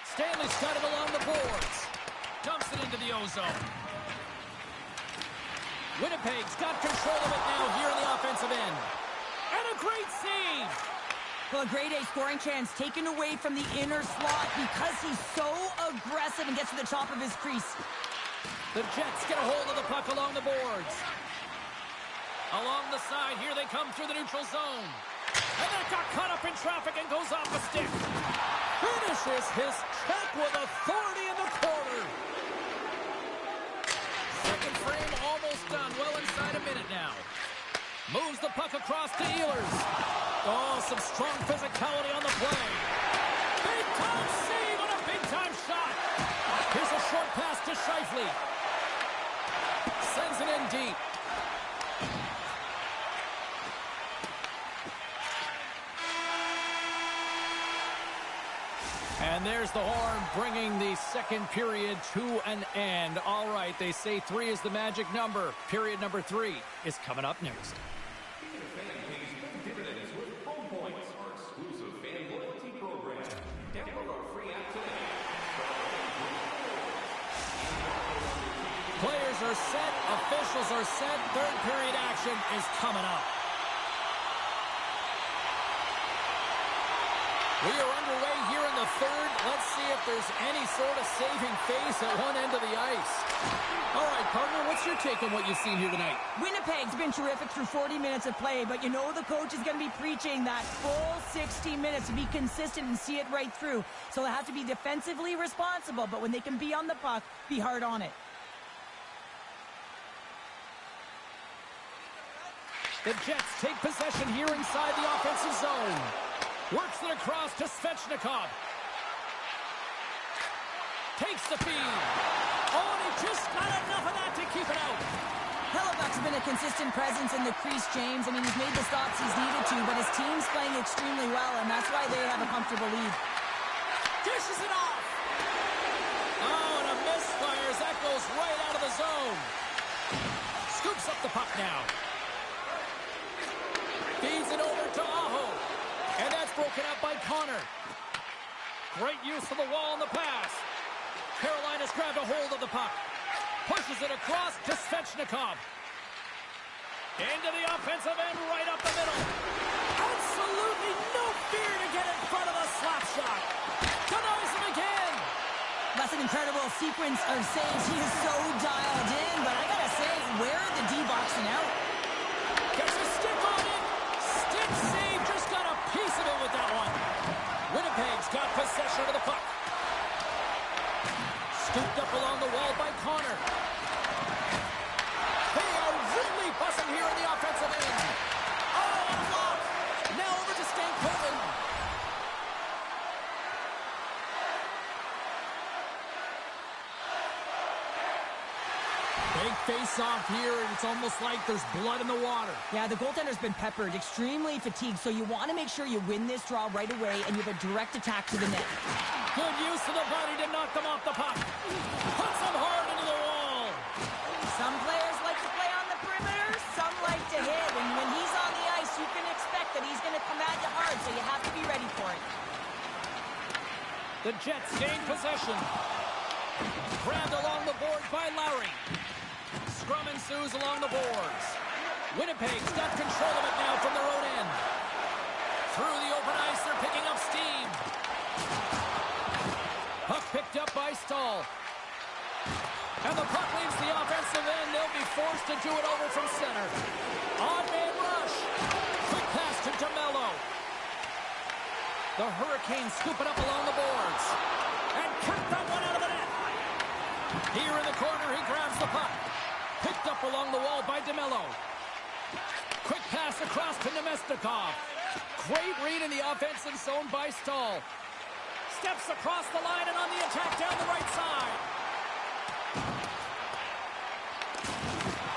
Stanley's got it along the boards. Dumps it into the ozone. Winnipeg's got control of it now here in the offensive end. And a great save! Well, a grade A scoring chance taken away from the inner slot because he's so aggressive and gets to the top of his crease. The Jets get a hold of the puck along the boards. Along the side, here they come through the neutral zone. And that got caught up in traffic and goes off a stick. Finishes his check with authority in the corner. Second frame almost done. Well inside a minute now. Moves the puck across to Ehlers. Oh, some strong physicality on the play. Big time save on a big time shot. Here's a short pass to Scheifele. Sends it in deep. And there's the horn bringing the second period to an end. All right, they say 3 is the magic number. Period number 3 is coming up next. Players are set, officials are set, third period action is coming up. We are underway here in the third. Let's see if there's any sort of saving face at one end of the ice. All right, partner, what's your take on what you've seen here tonight? Winnipeg's been terrific through 40 minutes of play, but you know the coach is going to be preaching that full 60 minutes to be consistent and see it right through. So they have to be defensively responsible, but when they can be on the puck, be hard on it. The Jets take possession here inside the offensive zone. Works it across to Svechnikov. Takes the feed. Oh, and he just got enough of that to keep it out. Hellebuck's been a consistent presence in the crease, James. I mean, he's made the stops he's needed to, but his team's playing extremely well, and that's why they have a comfortable lead. Dishes it off. Oh, and a misfires. That goes right out of the zone. Scoops up the puck now. Feeds it over to Aho. And that's broken up by Connor. Great use of the wall on the pass. Carolina's grabbed a hold of the puck. Pushes it across to Svechnikov. Into the offensive end, right up the middle. Absolutely no fear to get in front of the slap shot. Denies him again. That's an incredible sequence of saves. He is so dialed in, but I gotta say, where are the D-boxing out? Gets a stick on it. Stick save, just got a piece of it with that one. Winnipeg's got possession of the puck. Scooped up along the wall by Connor. They are really buzzing here in the offensive end. Oh, block. Now over to Stankoven. Big face-off here, and it's almost like there's blood in the water. Yeah, the goaltender's been peppered, extremely fatigued, so you want to make sure you win this draw right away and you have a direct attack to the net. Good use of the body to knock them off the puck. Puts them hard into the wall. Some players like to play on the perimeter, some like to hit, and when he's on the ice, you can expect that he's going to come at you hard, so you have to be ready for it. The Jets gain possession. Grabbed along the boards by Lowry. Scrum ensues along the boards. Winnipeg's got control of it now from their own end. Through the open ice, they're picking up steam. Puck picked up by Stahl. And the puck leaves the offensive end. They'll be forced to do it over from center. Odd man rush. Quick pass to DeMello. The Hurricanes scoop it up along the boards. And kept that one out of the net. Here in the corner, he grabs the puck. Picked up along the wall by DeMello. Quick pass across to Nemestikov. Great read in the offensive zone by Stahl. Steps across the line and on the attack down the right side.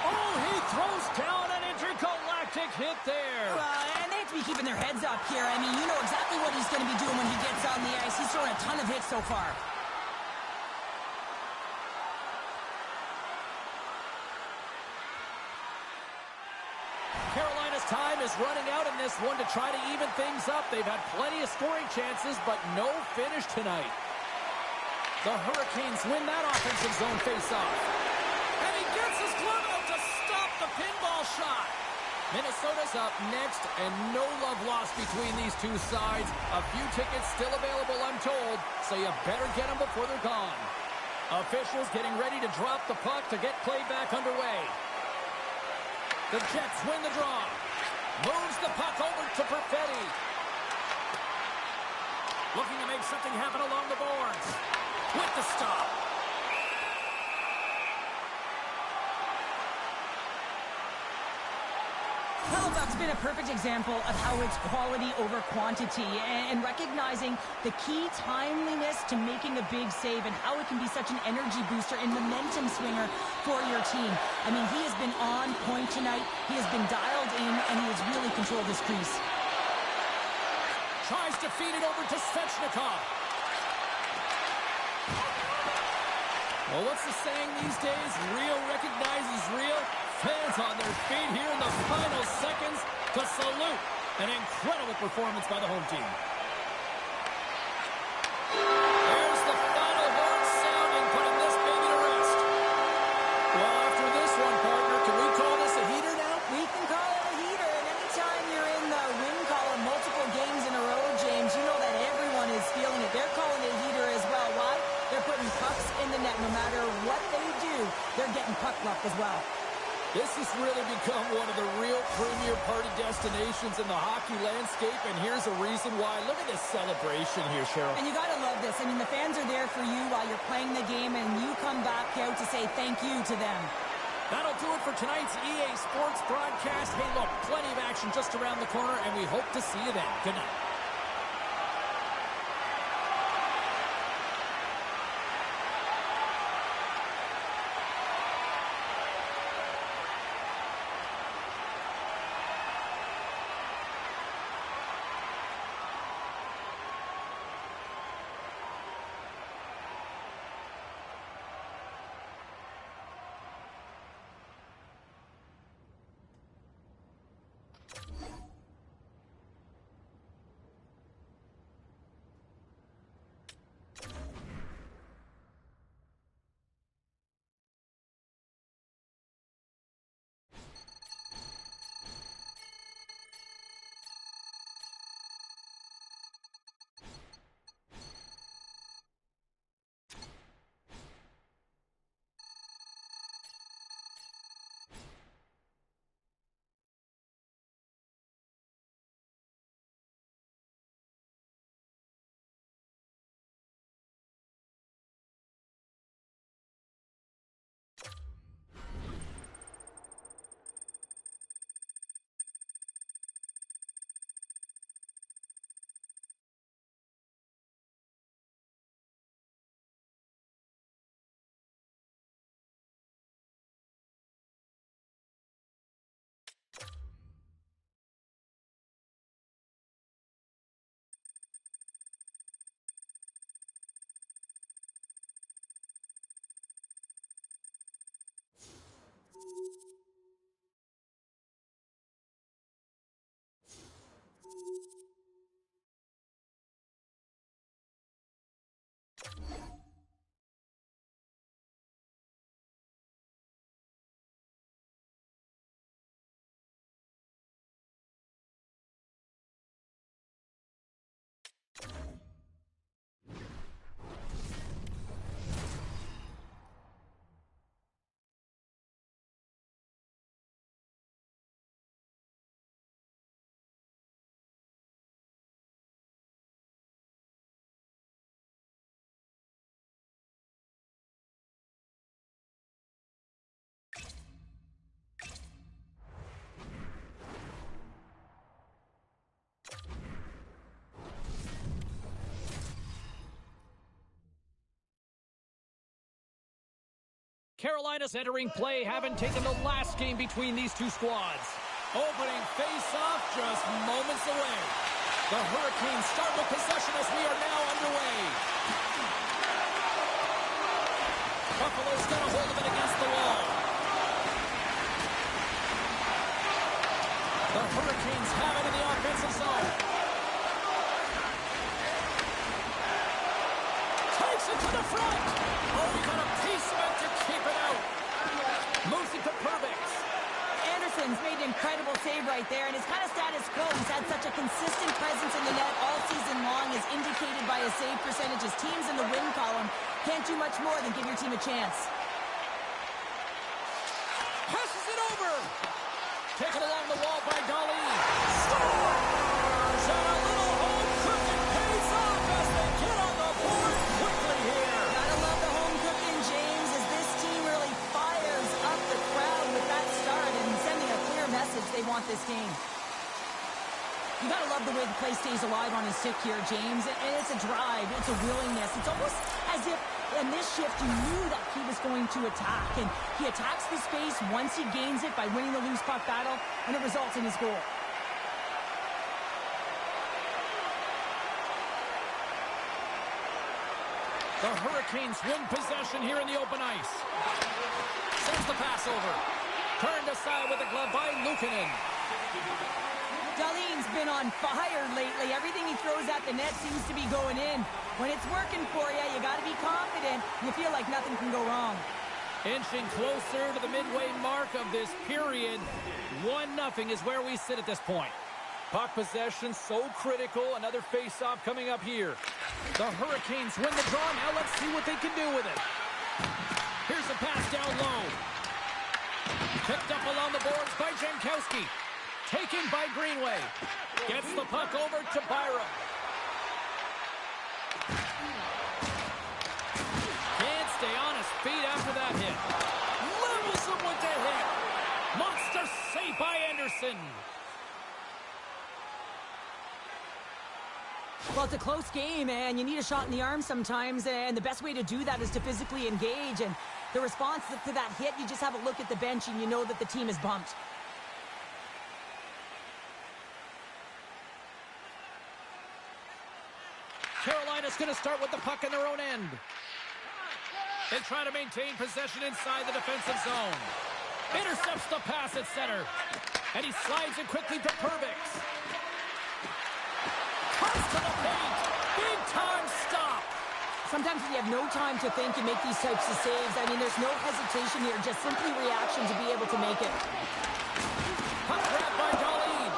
Oh, he throws down an intergalactic hit there. And they have to be keeping their heads up here. I mean, you know exactly what he's going to be doing when he gets on the ice. He's throwing a ton of hits so far. Carolina's time is running out in this one to try to even things up. They've had plenty of scoring chances, but no finish tonight. The Hurricanes win that offensive zone faceoff. And he gets his glove out to stop the pinball shot. Minnesota's up next, and no love lost between these two sides. A few tickets still available, I'm told, so you better get them before they're gone. Officials getting ready to drop the puck to get play back underway. The Jets win the draw. Moves the puck over to Perfetti. Looking to make something happen along the boards. With the stop. Hellbuck's been a perfect example of how it's quality over quantity and recognizing the key timeliness to making a big save and how it can be such an energy booster and momentum swinger for your team. I mean, he has been on point tonight. He has been dialed in, and he has really controlled this crease. Tries to feed it over to Svechnikov. Well, what's the saying these days? Real recognizes real. Fans on their feet here in the final seconds to salute an incredible performance by the home team. There's the final horn sounding, putting this baby to rest. Well, after this one, partner, can we call this a heater now? We can call it a heater, and anytime you're in the win column multiple games in a row, James, you know that everyone is feeling it. They're calling it a heater as well. Why? They're putting pucks in the net. No matter what they do, they're getting puck luck as well. This has really become one of the real premier party destinations in the hockey landscape, and here's a reason why. Look at this celebration here, Cheryl. And you got to love this. I mean, the fans are there for you while you're playing the game, and you come back out to say thank you to them. That'll do it for tonight's EA Sports broadcast. Hey, look, plenty of action just around the corner, and we hope to see you then. Good night. Carolina's entering play, having taken the last game between these two squads. Opening face-off just moments away. The Hurricanes start with possession as we are now underway. Buffalo's got a hold of it against the wall. The Hurricanes have it in the offensive zone. Takes it to the front. Oh, we got a piece of it to keep it out. Moves it to Perbix. Anderson's made an incredible save right there, and it's kind of status quo. He's had such a consistent presence in the net all season long, as indicated by his save percentages. Teams in the win column can't do much more than give your team a chance. Passes it over. Taken along the wall by Dali. Scores! And a little home cooking pays off as they get on the board quickly here. Gotta love the home cooking, James, as this team really fires up the crowd with that start and sending a clear message they want this game. You gotta love the way the play stays alive on his stick here, James. And it's a drive, it's a willingness. It's almost as if in this shift you knew that he was going to attack. And he attacks the space once he gains it by winning the loose puck battle, and it results in his goal. The Hurricanes win possession here in the open ice. Sends the pass over. Turned aside with the glove by Luukkonen. Dahlin's been on fire lately. Everything he throws at the net seems to be going in. When it's working for you, you got to be confident. You feel like nothing can go wrong. Inching closer to the midway mark of this period. 1-0 is where we sit at this point. Puck possession so critical. Another face-off coming up here. The Hurricanes win the draw. Now let's see what they can do with it. Here's a pass down low. Picked up along the boards by Jankowski. Taken by Greenway. Gets the puck over to Byram. Can't stay on his feet after that hit. Levels him with the hit. Monster save by Anderson. Well, it's a close game, and you need a shot in the arm sometimes, and the best way to do that is to physically engage. And the response to that hit, you just have a look at the bench, and you know that the team is bumped. Carolina's going to start with the puck in their own end. They try to maintain possession inside the defensive zone. Intercepts the pass at center. And he slides it quickly to Perbix. Comes to the paint. Big time stop. Sometimes when you have no time to think, you make these types of saves. I mean, there's no hesitation here, just simply reaction to be able to make it. Puck grab by Darlene.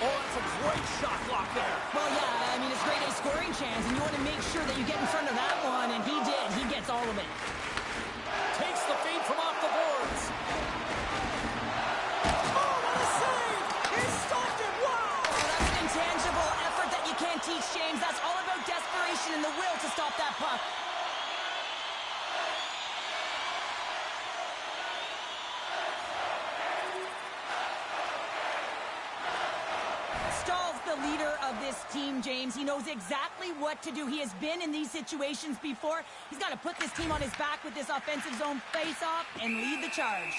Oh, that's a great shot block there. Well, yeah, I mean, it's great a scoring chance, and you want to make sure that you get in front of that one, and he did. He gets all of it. Takes the feed from off the boards. Oh, what a save! He stopped it! Wow! Oh, that's an intangible effort that you can't teach, James. That's all about desperation and the will to stop that puck. Stahl's the leader of this team, James. He knows exactly what to do. He has been in these situations before. He's got to put this team on his back with this offensive zone face-off and lead the charge.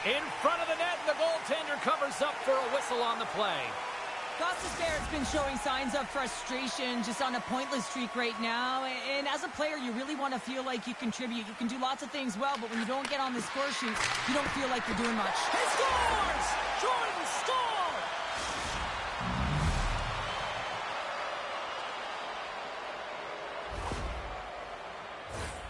In front of the net, the goaltender covers up for a whistle on the play. Gostis Barrett's been showing signs of frustration, just on a pointless streak right now. And as a player, you really want to feel like you contribute. You can do lots of things well, but when you don't get on the score sheet, you don't feel like you're doing much. He scores! Jordan Stahl!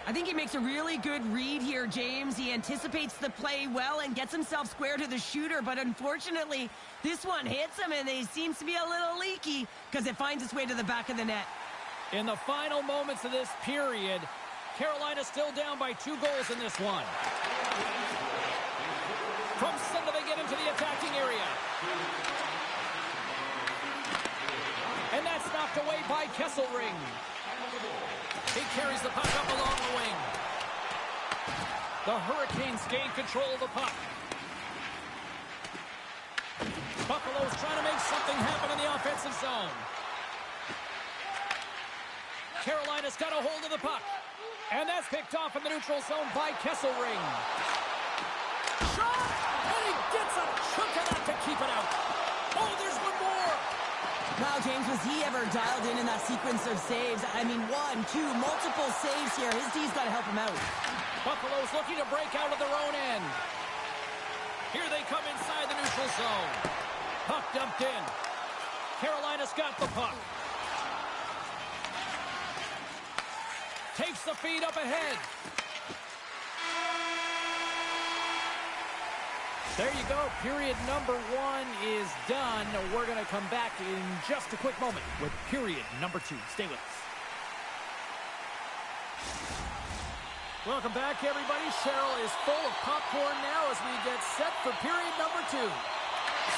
I think he makes a really good read here, James. He anticipates the play well and gets himself square to the shooter, but unfortunately, this one hits him, and he seems to be a little leaky because it finds its way to the back of the net. In the final moments of this period, Carolina still down by 2 goals in this one. From center, they get into the attacking area. And that's knocked away by Kesselring. He carries the puck up along the wing. The Hurricanes gain control of the puck. Buffalo's trying to make something happen in the offensive zone. Carolina's got a hold of the puck. And that's picked off in the neutral zone by Kesselring. Shot! And he gets a chunk of that to keep it out. Oh, there's one more! Wow, James, was he ever dialed in that sequence of saves? I mean, one, two, multiple saves here. His D's got to help him out. Buffalo's looking to break out of their own end. Here they come inside the neutral zone. Puck dumped in. Carolina's got the puck. Takes the feed up ahead. There you go. Period number 1 is done. We're going to come back in just a quick moment with period number 2. Stay with us. Welcome back, everybody. Cheryl is full of popcorn now as we get set for period number 2.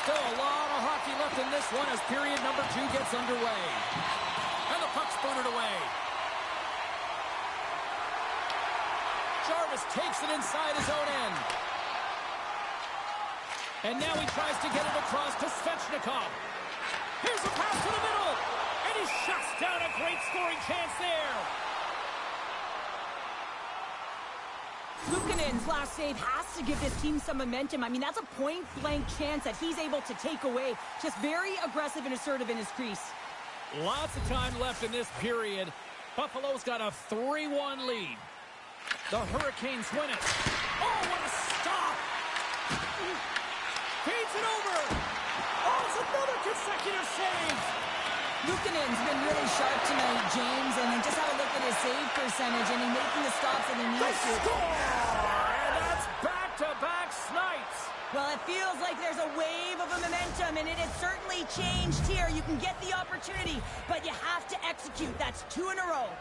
Still a lot of hockey left in this one as period number 2 gets underway. And the puck's booted away. Jarvis takes it inside his own end. And now he tries to get it across to Svechnikov. Here's a pass to the middle. And he shuts down a great scoring chance there. Luukkonen's last save has to give this team some momentum. I mean, that's a point-blank chance that he's able to take away. Just very aggressive and assertive in his crease. Lots of time left in this period. Buffalo's got a 3-1 lead. The Hurricanes win it. Oh, what a stop! Feeds it over. Oh, it's another consecutive save. Luukkonen's been really sharp tonight, James, and then just have a look at his save percentage, and he's making the stops that he They needs to. score! And that's back-to-back snipes. Well, it feels like there's a wave of a momentum, and it has certainly changed here. You can get the opportunity, but you have to execute. That's 2 in a row.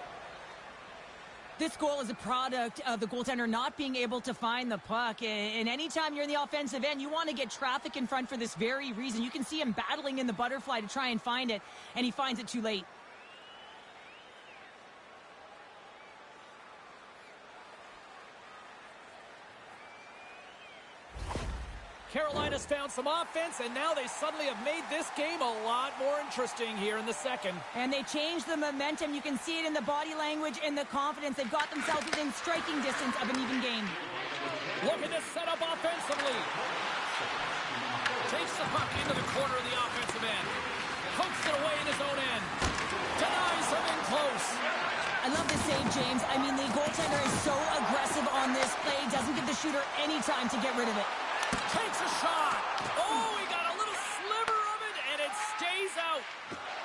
This goal is a product of the goaltender not being able to find the puck. And anytime you're in the offensive end, you want to get traffic in front for this very reason. You can see him battling in the butterfly to try and find it, and he finds it too late. Carolina's found some offense, and now they suddenly have made this game a lot more interesting here in the second. And they changed the momentum. You can see it in the body language and the confidence. They've got themselves within striking distance of an even game. Looking to set up offensively. Takes the puck into the corner of the offensive end. Pokes it away in his own end. Denies him in close. I love this save, James. I mean, the goaltender is so aggressive on this play. Doesn't give the shooter any time to get rid of it. Takes a shot. Oh, he got a little sliver of it, and it stays out.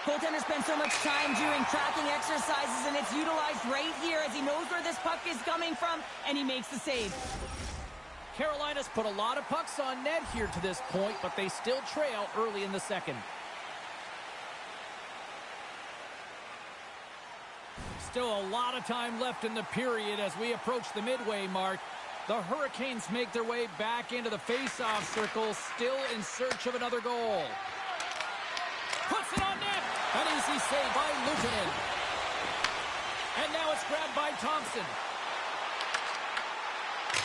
Goaltender spends so much time doing tracking exercises, and it's utilized right here as he knows where this puck is coming from, and he makes the save. Carolina's put a lot of pucks on net here to this point, but they still trail early in the second. Still a lot of time left in the period as we approach the midway mark. The Hurricanes make their way back into the face-off circle, still in search of another goal. Puts it on net. An easy save by Luukkonen. And now it's grabbed by Thompson.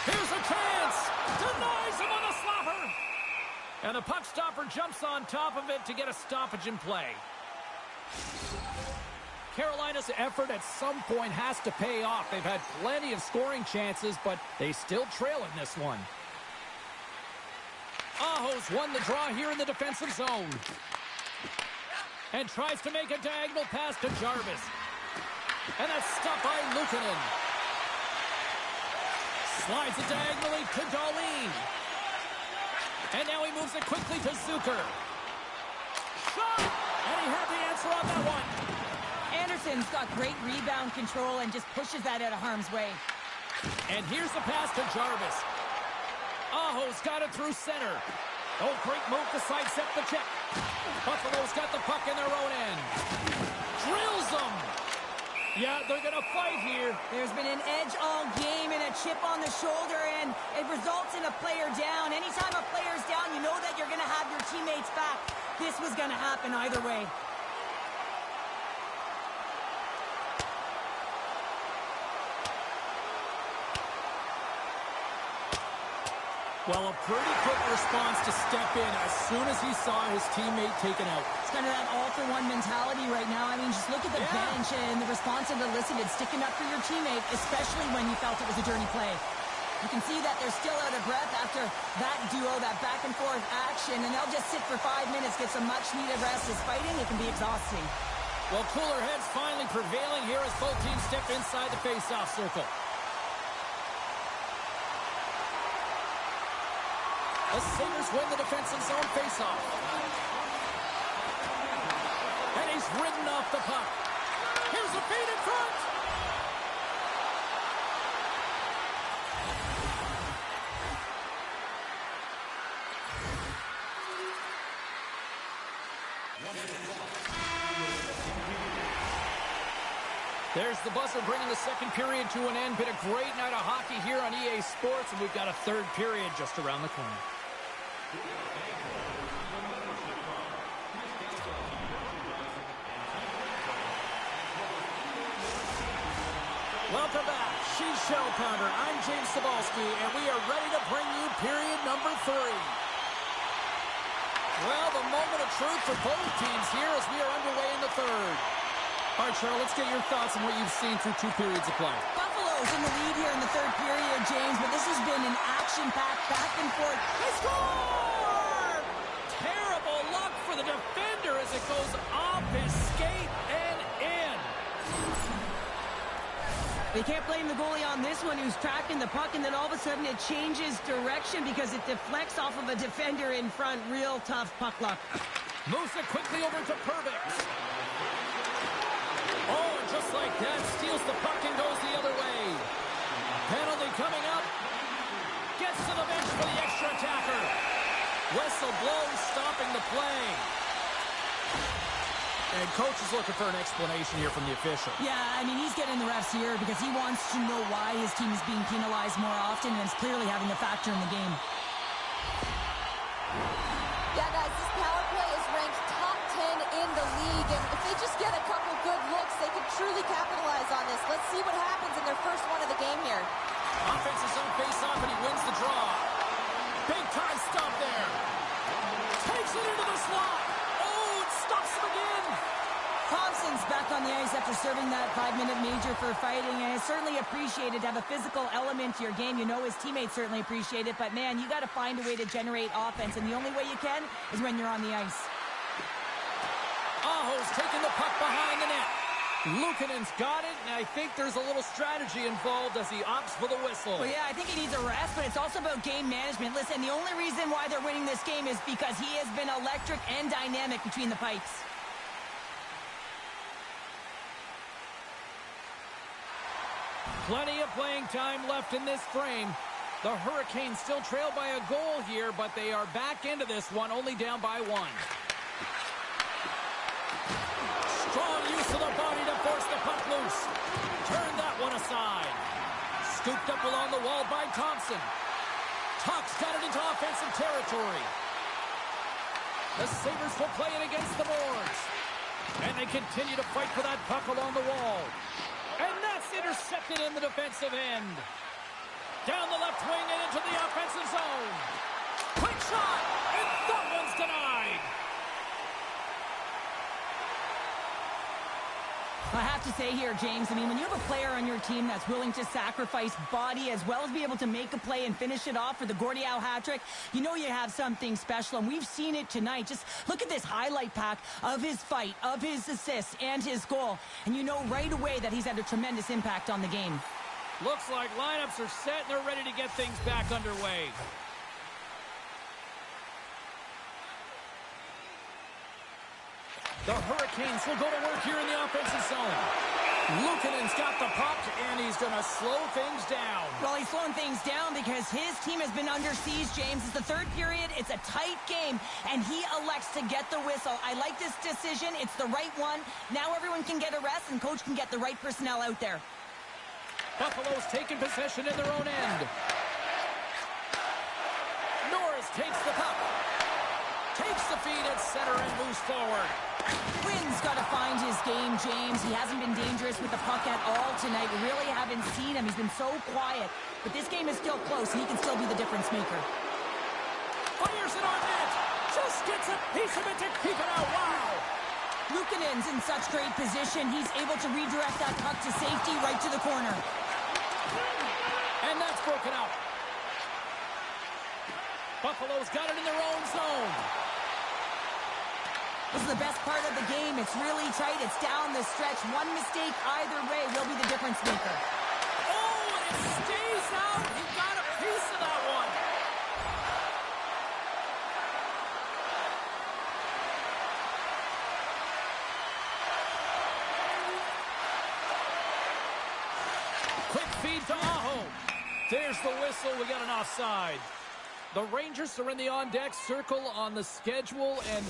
Here's a chance. Denies him on a slapper. And the puck stopper jumps on top of it to get a stoppage in play. Carolina's effort at some point has to pay off. They've had plenty of scoring chances, but they still trail in this one. Aho's won the draw here in the defensive zone. And tries to make a diagonal pass to Jarvis. And that's stopped by Luukkonen. Slides it diagonally to Dahlin. And now he moves it quickly to Zucker. Shot! And he had the answer on that one. Anderson's got great rebound control and just pushes that out of harm's way. And here's the pass to Jarvis. Aho's got it through center. Oh, great move to sidestep the check. Buffalo's got the puck in their own end. Drills them. Yeah, they're going to fight here. There's been an edge all game and a chip on the shoulder, and it results in a player down. Anytime a player's down, you know that you're going to have your teammates back. This was going to happen either way. Well, a pretty quick response to step in as soon as he saw his teammate taken out. It's kind of that all-for-one mentality right now. I mean, just look at the bench and the response and elicited, sticking up for your teammate, especially when you felt it was a dirty play. You can see that they're still out of breath after that duo, that back-and-forth action, and they'll just sit for 5 minutes, get some much-needed rest. As fighting, it can be exhausting. Well, cooler heads finally prevailing here as both teams step inside the face-off circle. The Sabres win the defensive zone face-off. And he's ridden off the puck. Here's the feed in front. There's the buzzer bringing the second period to an end. Been a great night of hockey here on EA Sports, and we've got a third period just around the corner. Welcome back. She's Shell Pounder. I'm James Cebulski, and we are ready to bring you period number 3. Well, the moment of truth for both teams here as we are underway in the third. All right, Cheryl, let's get your thoughts on what you've seen through 2 periods of play. Buffalo's in the lead here in the third period, James, but this has been an action-packed back and forth. They score! Terrible luck for the defender as it goes off his skate and in. They can't blame the goalie on this one who's tracking the puck, and then all of a sudden it changes direction because it deflects off of a defender in front. Real tough puck luck. Moves it quickly over to Perbix. Oh, and just like that, steals the puck and goes the other way. Penalty coming up. Gets to the bench for the extra attacker. Whistle blows, stopping the play. And coach is looking for an explanation here from the official. Yeah, I mean, he's getting the refs here because he wants to know why his team is being penalized more often, and it's clearly having a factor in the game. Yeah, guys, this power play is ranked top 10 in the league, and if they just get a couple good looks, they can truly capitalize on this. Let's see what happens in their first one of the game here. Offensive zone face-off, and he wins the draw. Big time stop there. Takes it into the slot. Oh, it stops him again. Thompson's back on the ice after serving that 5-minute major for fighting, and it's certainly appreciated to have a physical element to your game. You know his teammates certainly appreciate it, but man, you got to find a way to generate offense, and the only way you can is when you're on the ice. Aho's taking the puck behind the net. Luukkonen's got it, and I think there's a little strategy involved as he opts for the whistle. Well, yeah, I think he needs a rest, but it's also about game management. Listen, the only reason why they're winning this game is because he has been electric and dynamic between the pipes. Plenty of playing time left in this frame. The Hurricanes still trail by a goal here, but they are back into this one, only down by 1. Strong use of the body to force the puck loose. Turn that one aside. Scooped up along the wall by Thompson. Tuck's got it into offensive territory. The Sabres will play it against the boards. And they continue to fight for that puck along the wall. And that's intercepted in the defensive end. Down the left wing and into the offensive zone. Quick shot, and that one's denied. I have to say here, James, I mean, when you have a player on your team that's willing to sacrifice body as well as be able to make a play and finish it off for the Gordie Howe hat trick, you know you have something special, and we've seen it tonight. Just look at this highlight pack of his fight, of his assists, and his goal, and you know right away that he's had a tremendous impact on the game. Looks like lineups are set and they're ready to get things back underway. The Hurricanes will go to work here in the offensive zone. Luukkonen's got the puck, and he's going to slow things down. Well, he's slowing things down because his team has been under siege, James. It's the third period. It's a tight game, and he elects to get the whistle. I like this decision. It's the right one. Now everyone can get a rest, and coach can get the right personnel out there. Buffalo's taking possession in their own end. Norris takes the puck. Takes the feed at center and moves forward. Quinn's got to find his game, James. He hasn't been dangerous with the puck at all tonight. We really haven't seen him. He's been so quiet. But this game is still close, and he can still be the difference maker. Fires it on net. Just gets a piece of it to keep it out. Wow. Luukkonen's in such great position. He's able to redirect that puck to safety right to the corner. And that's broken out. Buffalo's got it in their own zone. This is the best part of the game. It's really tight. It's down the stretch. One mistake either way will be the difference maker. Oh, and it stays out. He got a piece of that one. Quick feed to Aho. There's the whistle. We got an offside. The Rangers are in the on-deck circle on the schedule, and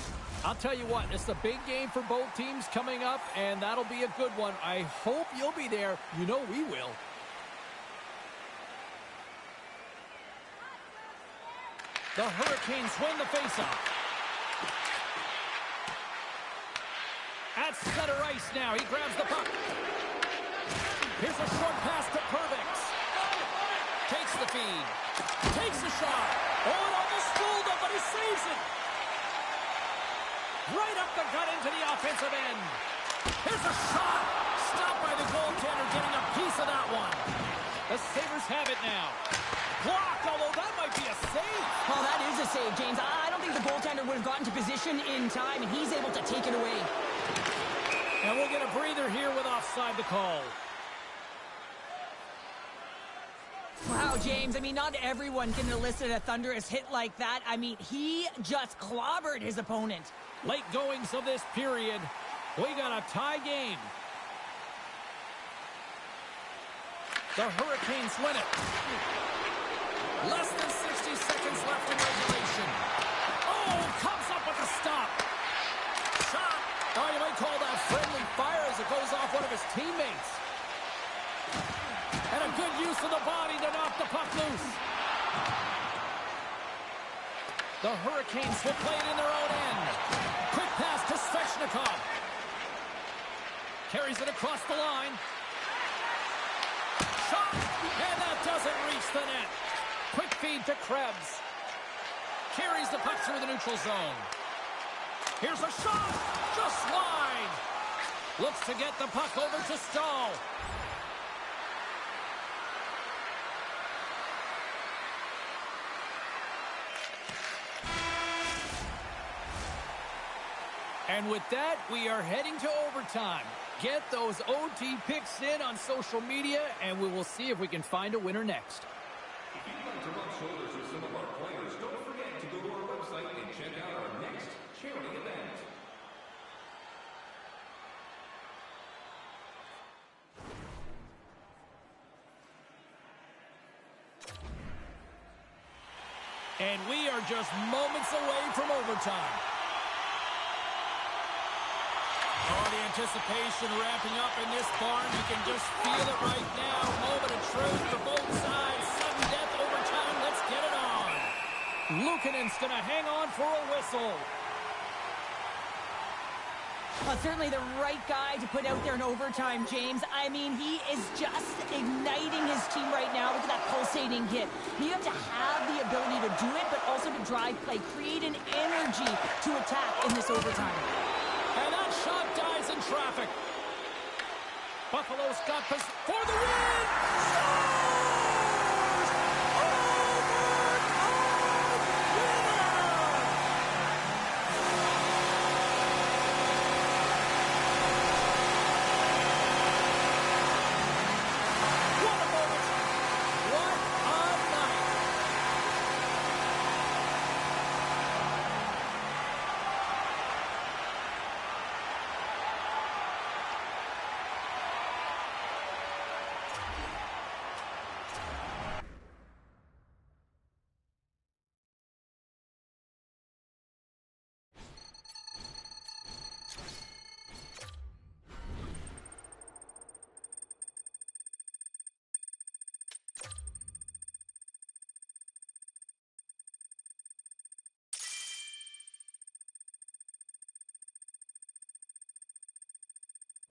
I'll tell you what, it's a big game for both teams coming up, and that'll be a good one. I hope you'll be there. You know we will. The Hurricanes win the faceoff. At center ice now. He grabs the puck. Here's a short pass to Pervix. Takes the feed. Takes the shot. Oh, it almost fooled him, but he saves it. Right up the gut into the offensive end. Here's a shot. Stopped by the goaltender, getting a piece of that one. The Sabres have it now. Blocked, although that might be a save. Oh, that is a save, James. I don't think the goaltender would have gotten to position in time, and he's able to take it away. And we'll get a breather here with offside the call. Wow, James, I mean, not everyone can elicit a thunderous hit like that. I mean, he just clobbered his opponent. Late goings of this period. We got a tie game. The Hurricanes win it. Less than 60 seconds left in regulation. Oh, comes up with a stop. Shot. Oh, you might call that friendly fire as it goes off one of his teammates. And a good use of the body to knock the puck loose. The Hurricanes will play it in their own end. Quick pass to Svechnikov. Carries it across the line. Shot! And that doesn't reach the net. Quick feed to Krebs. Carries the puck through the neutral zone. Here's a shot! Just wide! Looks to get the puck over to Stahl. And with that, we are heading to overtime. Get those OT picks in on social media, and we will see if we can find a winner next. If you'd like to rub shoulders with some of our players, don't forget to go to our website and check out our next charity event. And we are just moments away from overtime. Oh, the anticipation ramping up in this barn. You can just feel it right now. Moment of truth for both sides. Sudden death, overtime. Let's get it on. Luukkonen's going to hang on for a whistle. Well, certainly the right guy to put out there in overtime, James. I mean, he is just igniting his team right now with that pulsating hit. You have to have the ability to do it, but also to drive play, create an energy to attack in this overtime. And that shot dies in traffic. Buffalo's got this for the win!